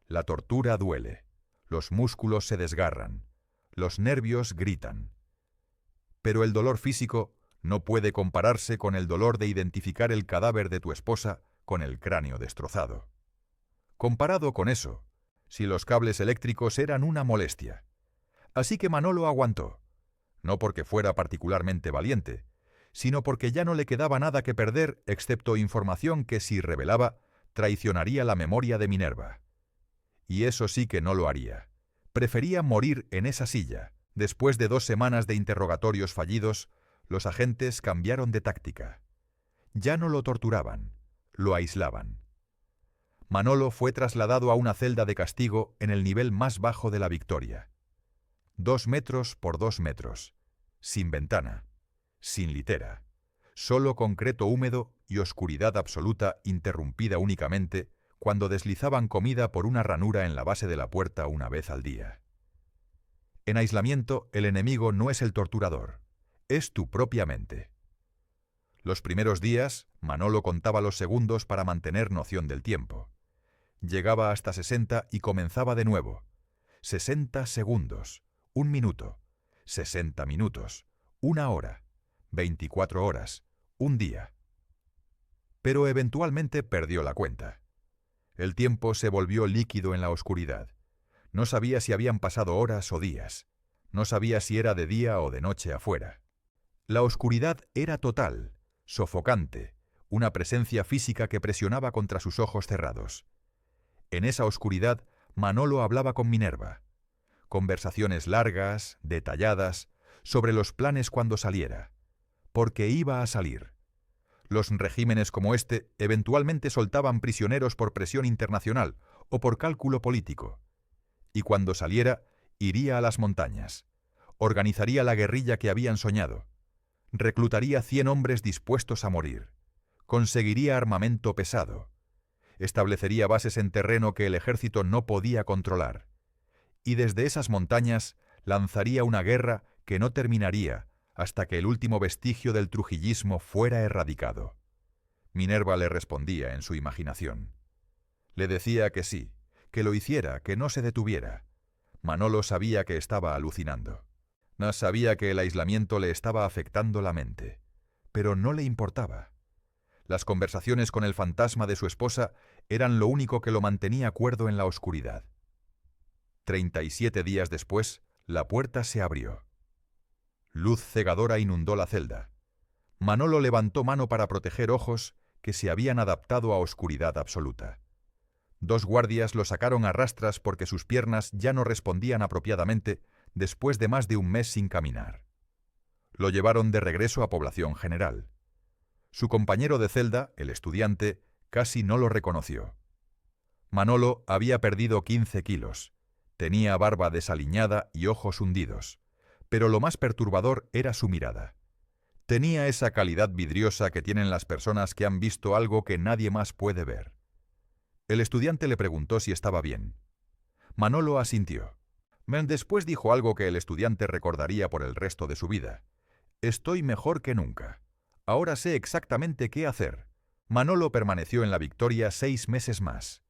La tortura duele. Los músculos se desgarran. Los nervios gritan. Pero el dolor físico no puede compararse con el dolor de identificar el cadáver de tu esposa con el cráneo destrozado. Comparado con eso, si los cables eléctricos eran una molestia. Así que Manolo aguantó, no porque fuera particularmente valiente, sino porque ya no le quedaba nada que perder excepto información que, si revelaba, traicionaría la memoria de Minerva. Y eso sí que no lo haría. Prefería morir en esa silla. Después de 2 semanas de interrogatorios fallidos, los agentes cambiaron de táctica. Ya no lo torturaban, lo aislaban. Manolo fue trasladado a una celda de castigo en el nivel más bajo de la Victoria. 2 metros por 2 metros, sin ventana, sin litera, solo concreto húmedo y oscuridad absoluta interrumpida únicamente cuando deslizaban comida por una ranura en la base de la puerta una vez al día. En aislamiento, el enemigo no es el torturador, es tu propia mente. Los primeros días, Manolo contaba los segundos para mantener noción del tiempo. Llegaba hasta 60 y comenzaba de nuevo. 60 segundos, 1 minuto, 60 minutos, 1 hora, 24 horas, 1 día. Pero eventualmente perdió la cuenta. El tiempo se volvió líquido en la oscuridad. No sabía si habían pasado horas o días. No sabía si era de día o de noche afuera. La oscuridad era total, sofocante, una presencia física que presionaba contra sus ojos cerrados. En esa oscuridad, Manolo hablaba con Minerva. Conversaciones largas, detalladas, sobre los planes cuando saliera. Porque iba a salir. Los regímenes como este eventualmente soltaban prisioneros por presión internacional o por cálculo político. Y cuando saliera, iría a las montañas. Organizaría la guerrilla que habían soñado. Reclutaría 100 hombres dispuestos a morir. Conseguiría armamento pesado. Establecería bases en terreno que el ejército no podía controlar. Y desde esas montañas lanzaría una guerra que no terminaría hasta que el último vestigio del trujillismo fuera erradicado. Minerva le respondía en su imaginación. Le decía que sí, que lo hiciera, que no se detuviera. Manolo sabía que estaba alucinando. Sabía que el aislamiento le estaba afectando la mente, pero no le importaba. Las conversaciones con el fantasma de su esposa eran lo único que lo mantenía cuerdo en la oscuridad. 37 días después, la puerta se abrió. Luz cegadora inundó la celda. Manolo levantó mano para proteger ojos que se habían adaptado a oscuridad absoluta. 2 guardias lo sacaron a rastras porque sus piernas ya no respondían apropiadamente después de más de 1 mes sin caminar. Lo llevaron de regreso a Población General. Su compañero de celda, el estudiante, casi no lo reconoció. Manolo había perdido 15 kilos. Tenía barba desaliñada y ojos hundidos. Pero lo más perturbador era su mirada. Tenía esa calidad vidriosa que tienen las personas que han visto algo que nadie más puede ver. El estudiante le preguntó si estaba bien. Manolo asintió. Después dijo algo que el estudiante recordaría por el resto de su vida. «Estoy mejor que nunca. Ahora sé exactamente qué hacer». Manolo permaneció en la Victoria 6 meses más.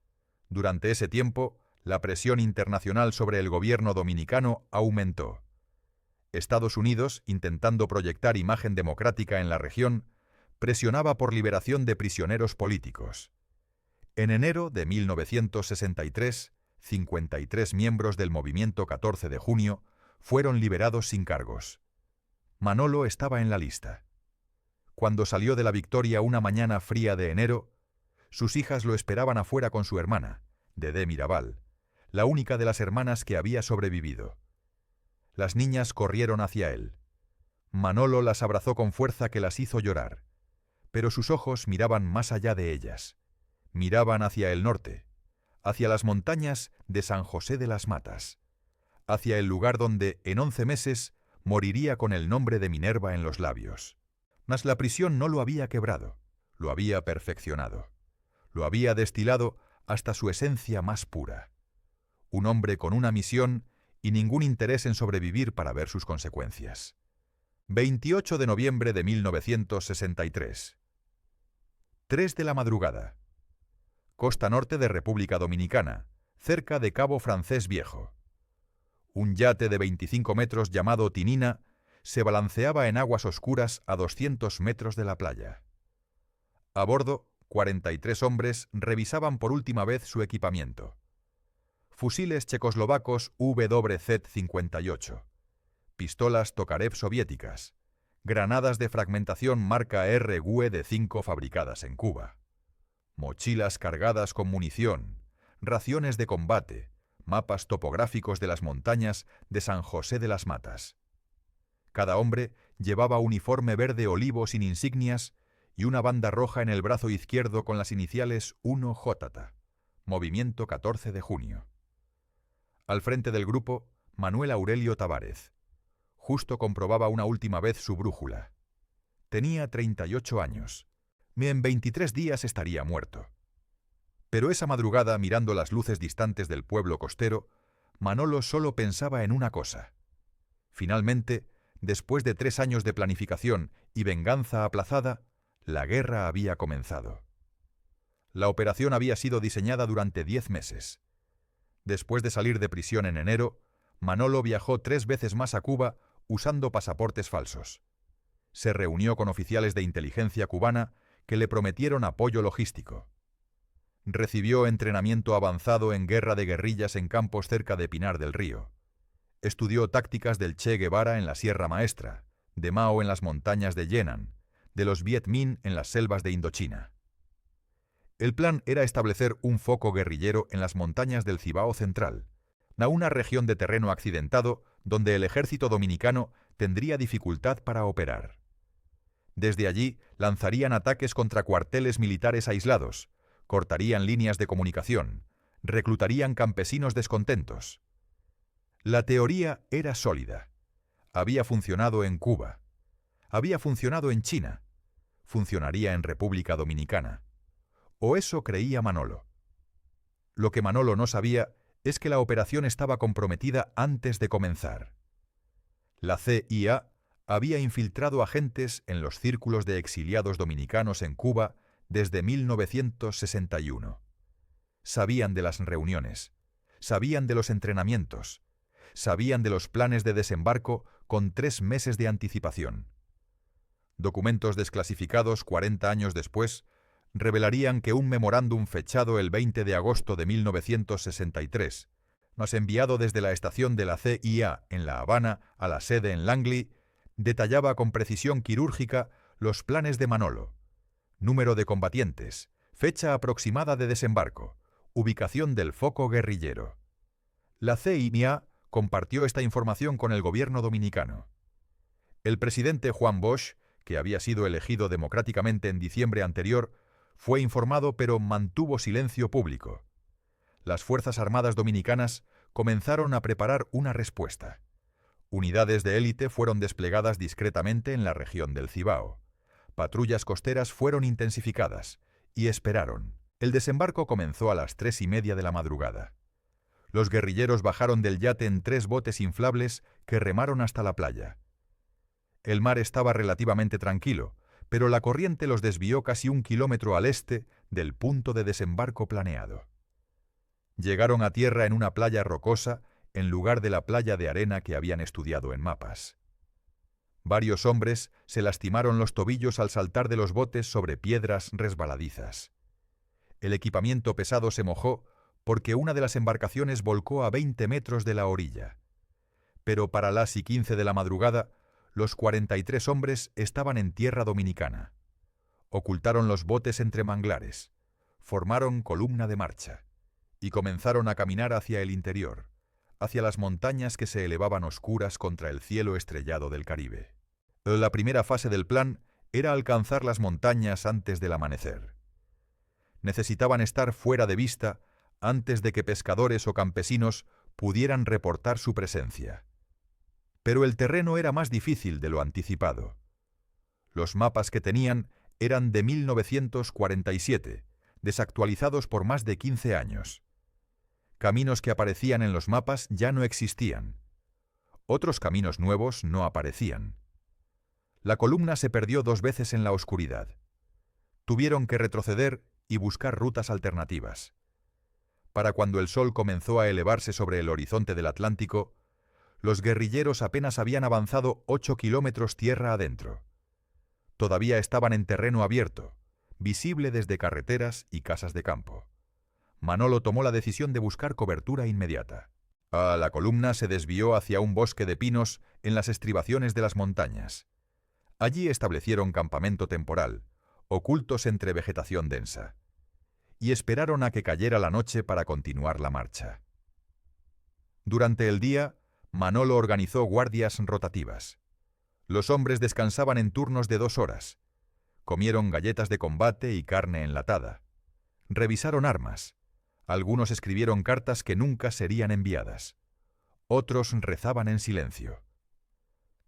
Durante ese tiempo, la presión internacional sobre el gobierno dominicano aumentó. Estados Unidos, intentando proyectar imagen democrática en la región, presionaba por liberación de prisioneros políticos. En enero de 1963, 53 miembros del movimiento 14 de junio fueron liberados sin cargos. Manolo estaba en la lista. Cuando salió de la Victoria una mañana fría de enero, sus hijas lo esperaban afuera con su hermana, Dedé Mirabal, la única de las hermanas que había sobrevivido. Las niñas corrieron hacia él. Manolo las abrazó con fuerza que las hizo llorar, pero sus ojos miraban más allá de ellas. Miraban hacia el norte, hacia las montañas de San José de las Matas, hacia el lugar donde, en 11 meses, moriría con el nombre de Minerva en los labios. Mas la prisión no lo había quebrado, lo había perfeccionado, lo había destilado hasta su esencia más pura. Un hombre con una misión y ningún interés en sobrevivir para ver sus consecuencias. 28 de noviembre de 1963. 3 de la madrugada. Costa norte de República Dominicana, cerca de Cabo Francés Viejo. Un yate de 25 metros llamado Tinina se balanceaba en aguas oscuras a 200 metros de la playa. A bordo, 43 hombres revisaban por última vez su equipamiento. Fusiles checoslovacos WZ-58, pistolas Tokarev soviéticas, granadas de fragmentación marca RGUE de 5 fabricadas en Cuba, mochilas cargadas con munición, raciones de combate, mapas topográficos de las montañas de San José de las Matas. Cada hombre llevaba uniforme verde olivo sin insignias y una banda roja en el brazo izquierdo con las iniciales 1J, Movimiento 14 de junio. Al frente del grupo, Manuel Aurelio Tavares. Justo comprobaba una última vez su brújula. Tenía 38 años. En 23 días estaría muerto. Pero esa madrugada, mirando las luces distantes del pueblo costero, Manolo solo pensaba en una cosa. Finalmente, después de 3 años de planificación y venganza aplazada, la guerra había comenzado. La operación había sido diseñada durante 10 meses. Después de salir de prisión en enero, Manolo viajó 3 veces más a Cuba usando pasaportes falsos. Se reunió con oficiales de inteligencia cubana que le prometieron apoyo logístico. Recibió entrenamiento avanzado en guerra de guerrillas en campos cerca de Pinar del Río. Estudió tácticas del Che Guevara en la Sierra Maestra, de Mao en las montañas de Yenan, de los Viet Minh en las selvas de Indochina. El plan era establecer un foco guerrillero en las montañas del Cibao Central, una región de terreno accidentado donde el ejército dominicano tendría dificultad para operar. Desde allí lanzarían ataques contra cuarteles militares aislados, cortarían líneas de comunicación, reclutarían campesinos descontentos. La teoría era sólida. Había funcionado en Cuba. Había funcionado en China. Funcionaría en República Dominicana. O eso creía Manolo. Lo que Manolo no sabía es que la operación estaba comprometida antes de comenzar. La CIA había infiltrado agentes en los círculos de exiliados dominicanos en Cuba desde 1961. Sabían de las reuniones, sabían de los entrenamientos, sabían de los planes de desembarco con 3 meses de anticipación. Documentos desclasificados 40 años después revelarían que un memorándum fechado el 20 de agosto de 1963, enviado desde la estación de la CIA en La Habana a la sede en Langley, detallaba con precisión quirúrgica los planes de Manolo: número de combatientes, fecha aproximada de desembarco, ubicación del foco guerrillero. La CIA compartió esta información con el gobierno dominicano. El presidente Juan Bosch, que había sido elegido democráticamente en diciembre anterior, fue informado pero mantuvo silencio público. Las Fuerzas Armadas Dominicanas comenzaron a preparar una respuesta. Unidades de élite fueron desplegadas discretamente en la región del Cibao. Patrullas costeras fueron intensificadas y esperaron. El desembarco comenzó a las 3:30 de la madrugada. Los guerrilleros bajaron del yate en 3 botes inflables que remaron hasta la playa. El mar estaba relativamente tranquilo, pero la corriente los desvió casi 1 kilómetro al este del punto de desembarco planeado. Llegaron a tierra en una playa rocosa en lugar de la playa de arena que habían estudiado en mapas. Varios hombres se lastimaron los tobillos al saltar de los botes sobre piedras resbaladizas. El equipamiento pesado se mojó porque una de las embarcaciones volcó a 20 metros de la orilla. Pero para las 15 de la madrugada, los 43 hombres estaban en tierra dominicana. Ocultaron los botes entre manglares, formaron columna de marcha y comenzaron a caminar hacia el interior, hacia las montañas que se elevaban oscuras contra el cielo estrellado del Caribe. La primera fase del plan era alcanzar las montañas antes del amanecer. Necesitaban estar fuera de vista antes de que pescadores o campesinos pudieran reportar su presencia. Pero el terreno era más difícil de lo anticipado. Los mapas que tenían eran de 1947, desactualizados por más de 15 años. Caminos que aparecían en los mapas ya no existían. Otros caminos nuevos no aparecían. La columna se perdió 2 veces en la oscuridad. Tuvieron que retroceder y buscar rutas alternativas. Para cuando el sol comenzó a elevarse sobre el horizonte del Atlántico, los guerrilleros apenas habían avanzado 8 kilómetros tierra adentro. Todavía estaban en terreno abierto, visible desde carreteras y casas de campo. Manolo tomó la decisión de buscar cobertura inmediata. La columna se desvió hacia un bosque de pinos en las estribaciones de las montañas. Allí establecieron campamento temporal, ocultos entre vegetación densa, y esperaron a que cayera la noche para continuar la marcha. Durante el día, Manolo organizó guardias rotativas. Los hombres descansaban en turnos de 2 horas. Comieron galletas de combate y carne enlatada. Revisaron armas. Algunos escribieron cartas que nunca serían enviadas. Otros rezaban en silencio.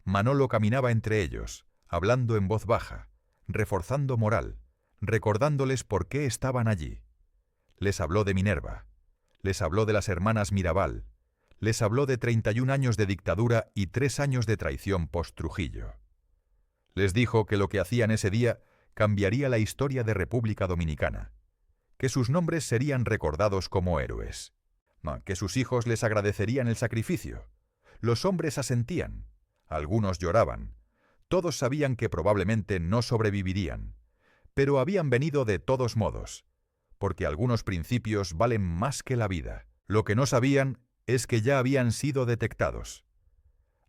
Manolo caminaba entre ellos, hablando en voz baja, reforzando moral, recordándoles por qué estaban allí. Les habló de Minerva, les habló de las hermanas Mirabal, les habló de 31 años de dictadura y 3 años de traición post-Trujillo. Les dijo que lo que hacían ese día cambiaría la historia de República Dominicana, que sus nombres serían recordados como héroes, que sus hijos les agradecerían el sacrificio. Los hombres asentían, algunos lloraban, todos sabían que probablemente no sobrevivirían, pero habían venido de todos modos, porque algunos principios valen más que la vida. Lo que no sabían es que ya habían sido detectados.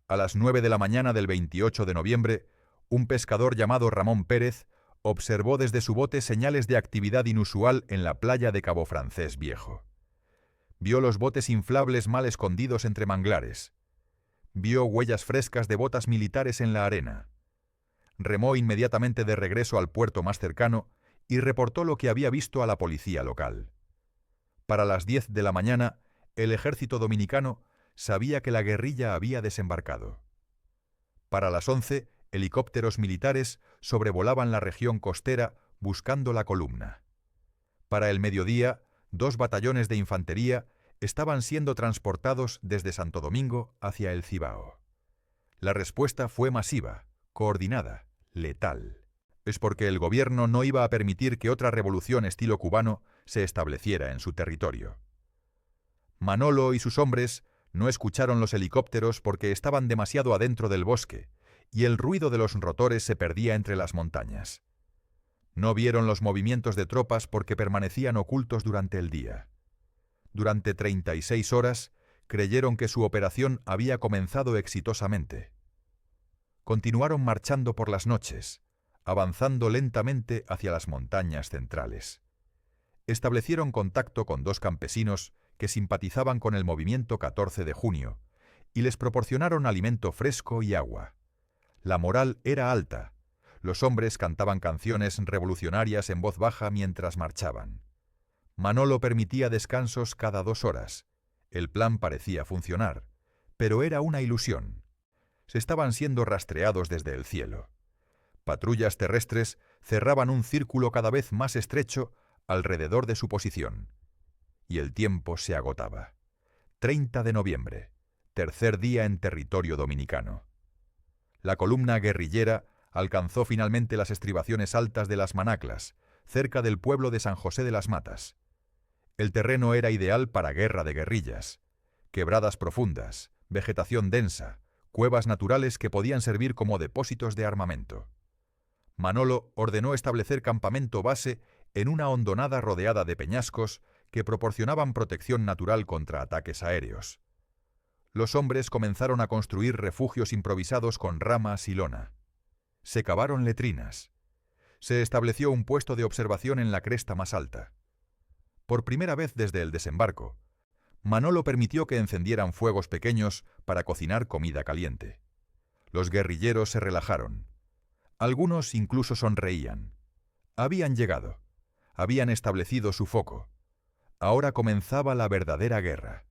A las 9 de la mañana del 28 de noviembre, un pescador llamado Ramón Pérez observó desde su bote señales de actividad inusual en la playa de Cabo Francés Viejo. Vio los botes inflables mal escondidos entre manglares. Vio huellas frescas de botas militares en la arena. Remó inmediatamente de regreso al puerto más cercano y reportó lo que había visto a la policía local. Para las 10 de la mañana, el ejército dominicano sabía que la guerrilla había desembarcado. Para las 11, helicópteros militares sobrevolaban la región costera buscando la columna. Para el mediodía, 2 batallones de infantería estaban siendo transportados desde Santo Domingo hacia el Cibao. La respuesta fue masiva, coordinada, letal. Es porque el gobierno no iba a permitir que otra revolución estilo cubano se estableciera en su territorio. Manolo y sus hombres no escucharon los helicópteros porque estaban demasiado adentro del bosque y el ruido de los rotores se perdía entre las montañas. No vieron los movimientos de tropas porque permanecían ocultos durante el día. Durante 36 horas creyeron que su operación había comenzado exitosamente. Continuaron marchando por las noches, avanzando lentamente hacia las montañas centrales. Establecieron contacto con 2 campesinos que simpatizaban con el movimiento 14 de junio y les proporcionaron alimento fresco y agua. La moral era alta. Los hombres cantaban canciones revolucionarias en voz baja mientras marchaban. Manolo permitía descansos cada 2 horas. El plan parecía funcionar, pero era una ilusión. Se estaban siendo rastreados desde el cielo. Patrullas terrestres cerraban un círculo cada vez más estrecho alrededor de su posición. Y el tiempo se agotaba. 30 de noviembre, tercer día en territorio dominicano. La columna guerrillera alcanzó finalmente las estribaciones altas de Las Manaclas, cerca del pueblo de San José de las Matas. El terreno era ideal para guerra de guerrillas. Quebradas profundas, vegetación densa, cuevas naturales que podían servir como depósitos de armamento. Manolo ordenó establecer campamento base en una hondonada rodeada de peñascos que proporcionaban protección natural contra ataques aéreos. Los hombres comenzaron a construir refugios improvisados con ramas y lona. Se cavaron letrinas. Se estableció un puesto de observación en la cresta más alta. Por primera vez desde el desembarco, Manolo permitió que encendieran fuegos pequeños para cocinar comida caliente. Los guerrilleros se relajaron. Algunos incluso sonreían. Habían llegado. Habían establecido su foco. Ahora comenzaba la verdadera guerra.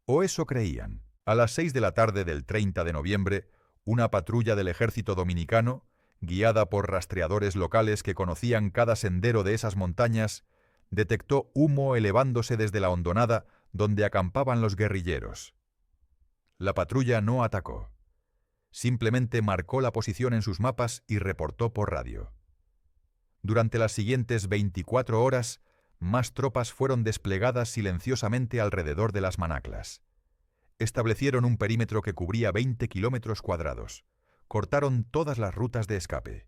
O eso creían. A las 6 de la tarde del 30 de noviembre, una patrulla del ejército dominicano, guiada por rastreadores locales que conocían cada sendero de esas montañas, detectó humo elevándose desde la hondonada donde acampaban los guerrilleros. La patrulla no atacó. Simplemente marcó la posición en sus mapas y reportó por radio. Durante las siguientes 24 horas, más tropas fueron desplegadas silenciosamente alrededor de Las Manaclas. Establecieron un perímetro que cubría 20 kilómetros cuadrados, cortaron todas las rutas de escape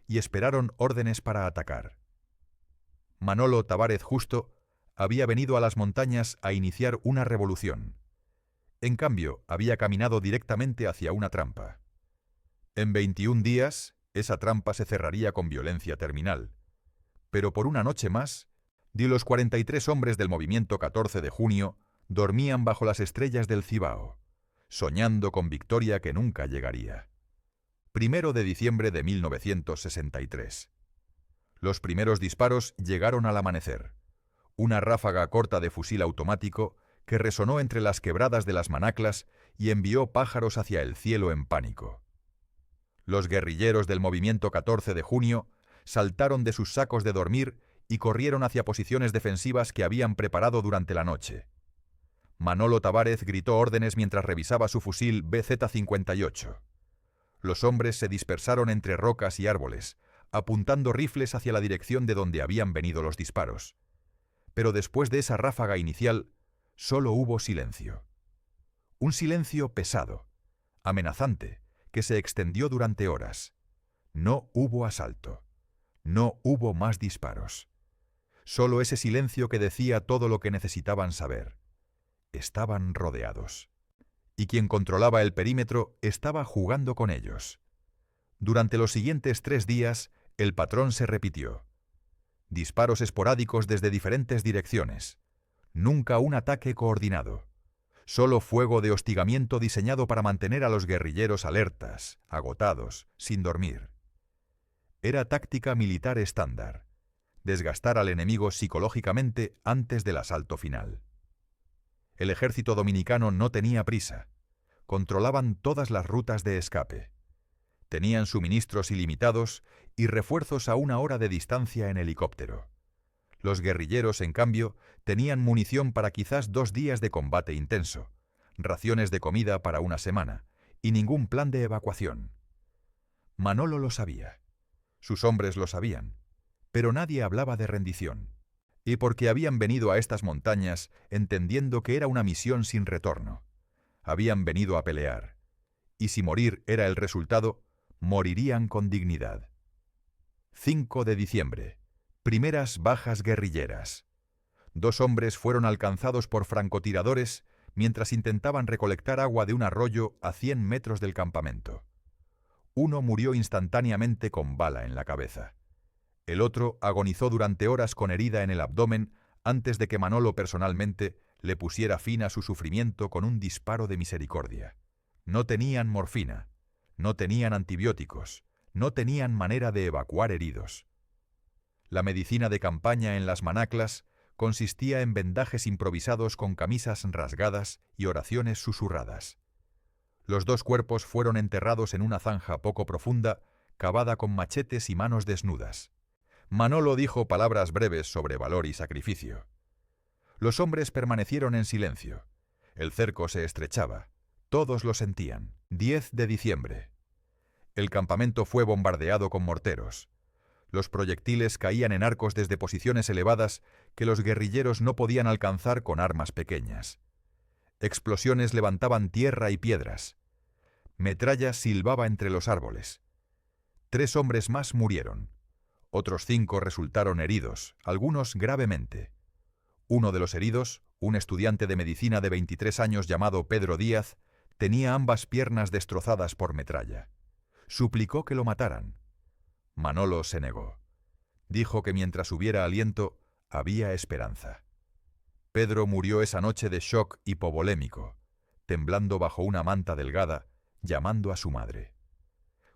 y esperaron órdenes para atacar. Manolo Tavares Justo había venido a las montañas a iniciar una revolución. En cambio, había caminado directamente hacia una trampa. En 21 días, esa trampa se cerraría con violencia terminal. Pero por una noche más, los 43 hombres del movimiento 14 de junio dormían bajo las estrellas del Cibao, soñando con victoria que nunca llegaría. 1 de diciembre de 1963. Los primeros disparos llegaron al amanecer. Una ráfaga corta de fusil automático que resonó entre las quebradas de Las Manaclas y envió pájaros hacia el cielo en pánico. Los guerrilleros del movimiento 14 de junio saltaron de sus sacos de dormir y corrieron hacia posiciones defensivas que habían preparado durante la noche. Manolo Tavares gritó órdenes mientras revisaba su fusil BZ-58. Los hombres se dispersaron entre rocas y árboles, apuntando rifles hacia la dirección de donde habían venido los disparos. Pero después de esa ráfaga inicial, solo hubo silencio. Un silencio pesado, amenazante, que se extendió durante horas. No hubo asalto. No hubo más disparos. Solo ese silencio que decía todo lo que necesitaban saber. Estaban rodeados. Y quien controlaba el perímetro estaba jugando con ellos. Durante los siguientes 3 días, el patrón se repitió. Disparos esporádicos desde diferentes direcciones. Nunca un ataque coordinado. Solo fuego de hostigamiento diseñado para mantener a los guerrilleros alertas, agotados, sin dormir. Era táctica militar estándar. Desgastar al enemigo psicológicamente antes del asalto final. El ejército dominicano no tenía prisa. Controlaban todas las rutas de escape. Tenían suministros ilimitados y refuerzos a 1 hora de distancia en helicóptero. Los guerrilleros, en cambio, tenían munición para quizás 2 días de combate intenso, raciones de comida para 1 semana y ningún plan de evacuación. Manolo lo sabía. Sus hombres lo sabían. Pero nadie hablaba de rendición. Y porque habían venido a estas montañas entendiendo que era una misión sin retorno. Habían venido a pelear. Y si morir era el resultado, morirían con dignidad. 5 de diciembre. Primeras bajas guerrilleras. 2 hombres fueron alcanzados por francotiradores mientras intentaban recolectar agua de un arroyo a 100 metros del campamento. Uno murió instantáneamente con bala en la cabeza. El otro agonizó durante horas con herida en el abdomen antes de que Manolo personalmente le pusiera fin a su sufrimiento con un disparo de misericordia. No tenían morfina, no tenían antibióticos, no tenían manera de evacuar heridos. La medicina de campaña en Las Manaclas consistía en vendajes improvisados con camisas rasgadas y oraciones susurradas. Los 2 cuerpos fueron enterrados en una zanja poco profunda, cavada con machetes y manos desnudas. Manolo dijo palabras breves sobre valor y sacrificio. Los hombres permanecieron en silencio, El cerco se estrechaba. Todos lo sentían. 10 de diciembre. El campamento fue bombardeado con morteros. Los proyectiles caían en arcos desde posiciones elevadas que los guerrilleros no podían alcanzar con armas pequeñas. Explosiones levantaban tierra y piedras. Metralla silbaba entre los árboles. 3 hombres más murieron. Otros 5 resultaron heridos, algunos gravemente. Uno de los heridos, un estudiante de medicina de 23 años llamado Pedro Díaz, tenía ambas piernas destrozadas por metralla. Suplicó que lo mataran. Manolo se negó. Dijo que mientras hubiera aliento, había esperanza. Pedro murió esa noche de shock hipovolémico, temblando bajo una manta delgada, llamando a su madre.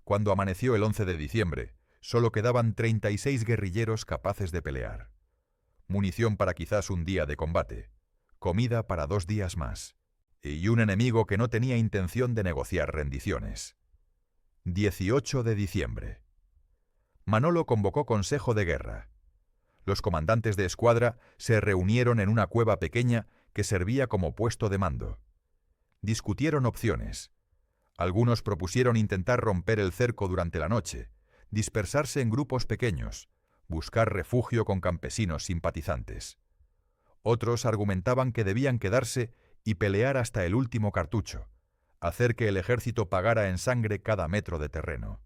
Cuando amaneció el 11 de diciembre, solo quedaban 36 guerrilleros capaces de pelear. Munición para quizás un día de combate, comida para 2 días más, y un enemigo que no tenía intención de negociar rendiciones. 18 de diciembre. Manolo convocó consejo de guerra. Los comandantes de escuadra se reunieron en una cueva pequeña que servía como puesto de mando. Discutieron opciones. Algunos propusieron intentar romper el cerco durante la noche, dispersarse en grupos pequeños, buscar refugio con campesinos simpatizantes. Otros argumentaban que debían quedarse y pelear hasta el último cartucho, hacer que el ejército pagara en sangre cada metro de terreno.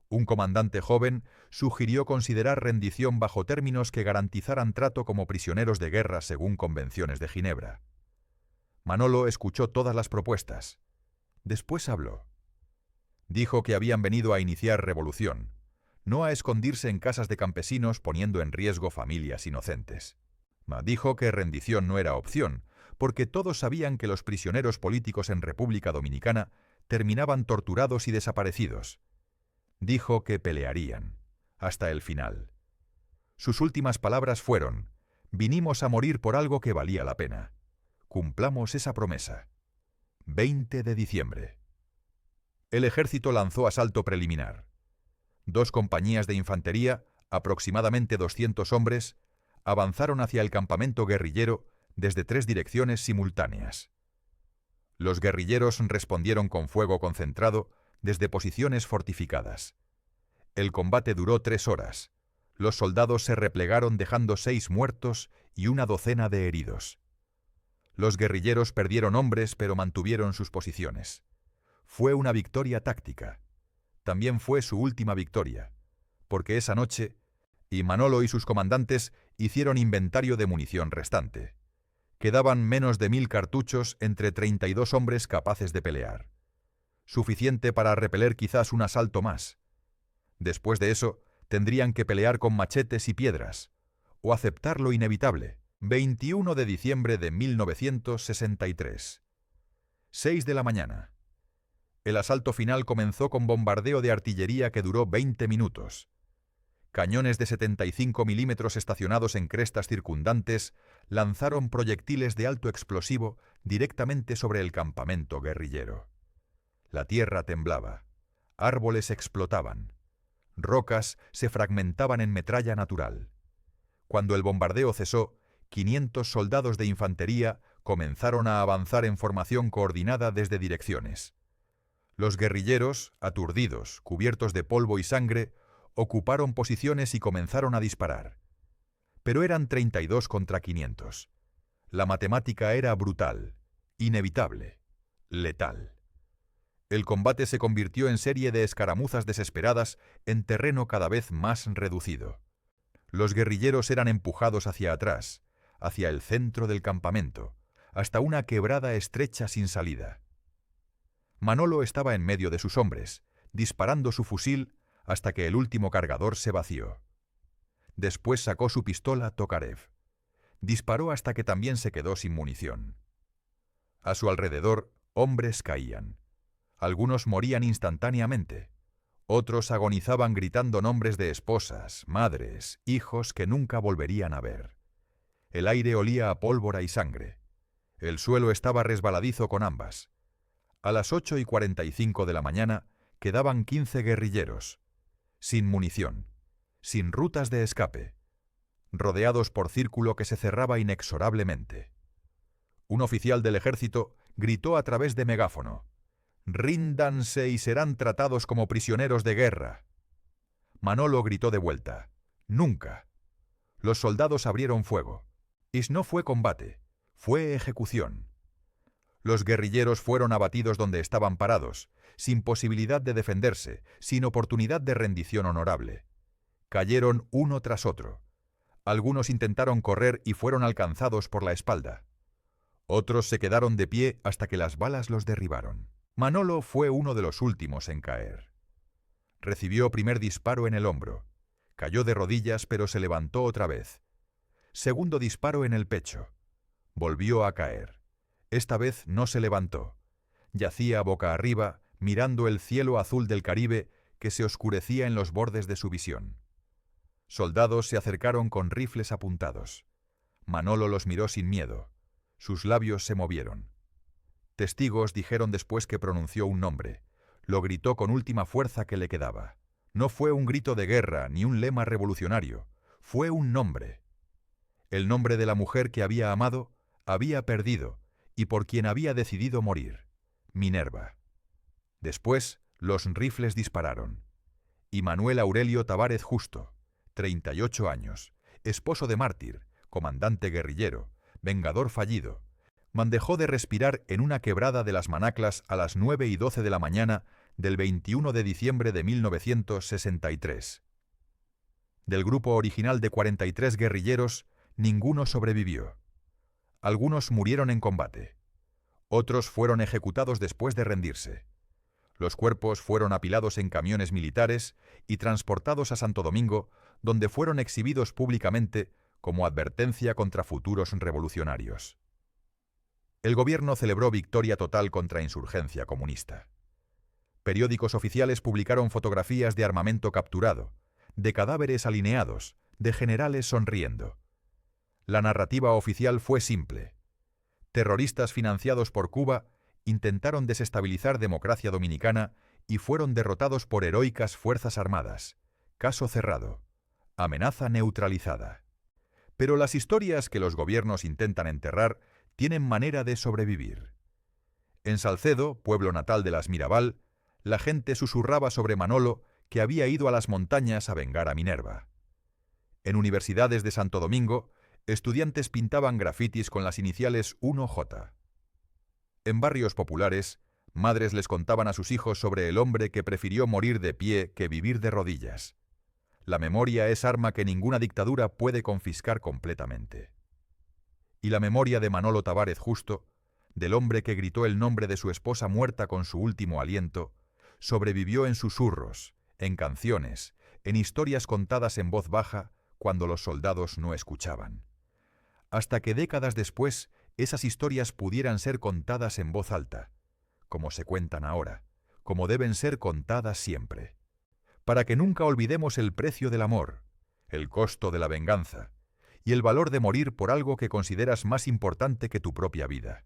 Un comandante joven sugirió considerar rendición bajo términos que garantizaran trato como prisioneros de guerra según convenciones de Ginebra. Manolo escuchó todas las propuestas. Después habló. Dijo que habían venido a iniciar revolución, no a escondirse en casas de campesinos poniendo en riesgo familias inocentes. Dijo que rendición no era opción, porque todos sabían que los prisioneros políticos en República Dominicana terminaban torturados y desaparecidos. Dijo que pelearían, hasta el final. Sus últimas palabras fueron: «Vinimos a morir por algo que valía la pena. Cumplamos esa promesa». 20 de diciembre. El ejército lanzó asalto preliminar. 2 compañías de infantería, aproximadamente 200 hombres, avanzaron hacia el campamento guerrillero desde 3 direcciones simultáneas. Los guerrilleros respondieron con fuego concentrado desde posiciones fortificadas. El combate duró 3 horas. Los soldados se replegaron dejando 6 muertos y una docena de heridos. Los guerrilleros perdieron hombres pero mantuvieron sus posiciones. Fue una victoria táctica. También fue su última victoria, porque esa noche, Manolo y sus comandantes hicieron inventario de munición restante. Quedaban menos de 1000 cartuchos entre 32 hombres capaces de pelear. Suficiente para repeler quizás un asalto más. Después de eso, tendrían que pelear con machetes y piedras, o aceptar lo inevitable. 21 de diciembre de 1963. 6 de la mañana. El asalto final comenzó con bombardeo de artillería que duró 20 minutos. Cañones de 75 milímetros estacionados en crestas circundantes lanzaron proyectiles de alto explosivo directamente sobre el campamento guerrillero. La tierra temblaba, árboles explotaban, rocas se fragmentaban en metralla natural. Cuando el bombardeo cesó, 500 soldados de infantería comenzaron a avanzar en formación coordinada desde direcciones. Los guerrilleros, aturdidos, cubiertos de polvo y sangre, ocuparon posiciones y comenzaron a disparar. Pero eran 32 contra 500. La matemática era brutal, inevitable, letal. El combate se convirtió en serie de escaramuzas desesperadas en terreno cada vez más reducido. Los guerrilleros eran empujados hacia atrás, hacia el centro del campamento, hasta una quebrada estrecha sin salida. Manolo estaba en medio de sus hombres, disparando su fusil hasta que el último cargador se vació. Después sacó su pistola Tokarev. Disparó hasta que también se quedó sin munición. A su alrededor, hombres caían. Algunos morían instantáneamente. Otros agonizaban gritando nombres de esposas, madres, hijos que nunca volverían a ver. El aire olía a pólvora y sangre. El suelo estaba resbaladizo con ambas. A las 8:45 de la mañana quedaban 15 guerrilleros, sin munición, sin rutas de escape, rodeados por círculo que se cerraba inexorablemente. Un oficial del ejército gritó a través de megáfono: «Ríndanse y serán tratados como prisioneros de guerra». Manolo gritó de vuelta: «Nunca». Los soldados abrieron fuego. Y no fue combate, fue ejecución. Los guerrilleros fueron abatidos donde estaban parados, sin posibilidad de defenderse, sin oportunidad de rendición honorable. Cayeron uno tras otro. Algunos intentaron correr y fueron alcanzados por la espalda. Otros se quedaron de pie hasta que las balas los derribaron. Manolo fue uno de los últimos en caer. Recibió primer disparo en el hombro. Cayó de rodillas, pero se levantó otra vez. Segundo disparo en el pecho. Volvió a caer. Esta vez no se levantó. Yacía boca arriba, mirando el cielo azul del Caribe que se oscurecía en los bordes de su visión. Soldados se acercaron con rifles apuntados. Manolo los miró sin miedo. Sus labios se movieron. Testigos dijeron después que pronunció un nombre. Lo gritó con última fuerza que le quedaba. No fue un grito de guerra ni un lema revolucionario. Fue un nombre. El nombre de la mujer que había amado, había perdido, y por quien había decidido morir: Minerva. Después, los rifles dispararon. Y Manuel Aurelio Tavares Justo, 38 años, esposo de mártir, comandante guerrillero, vengador fallido, dejó de respirar en una quebrada de las Manaclas a las 9:12 de la mañana del 21 de diciembre de 1963. Del grupo original de 43 guerrilleros, ninguno sobrevivió. Algunos murieron en combate. Otros fueron ejecutados después de rendirse. Los cuerpos fueron apilados en camiones militares y transportados a Santo Domingo, donde fueron exhibidos públicamente como advertencia contra futuros revolucionarios. El gobierno celebró victoria total contra insurgencia comunista. Periódicos oficiales publicaron fotografías de armamento capturado, de cadáveres alineados, de generales sonriendo. La narrativa oficial fue simple. Terroristas financiados por Cuba intentaron desestabilizar democracia dominicana y fueron derrotados por heroicas fuerzas armadas. Caso cerrado. Amenaza neutralizada. Pero las historias que los gobiernos intentan enterrar tienen manera de sobrevivir. En Salcedo, pueblo natal de las Mirabal, la gente susurraba sobre Manolo, que había ido a las montañas a vengar a Minerva. En universidades de Santo Domingo, estudiantes pintaban grafitis con las iniciales 1J. En barrios populares, madres les contaban a sus hijos sobre el hombre que prefirió morir de pie que vivir de rodillas. La memoria es arma que ninguna dictadura puede confiscar completamente. Y la memoria de Manolo Tavares Justo, del hombre que gritó el nombre de su esposa muerta con su último aliento, sobrevivió en susurros, en canciones, en historias contadas en voz baja cuando los soldados no escuchaban. Hasta que décadas después esas historias pudieran ser contadas en voz alta, como se cuentan ahora, como deben ser contadas siempre. Para que nunca olvidemos el precio del amor, el costo de la venganza y el valor de morir por algo que consideras más importante que tu propia vida.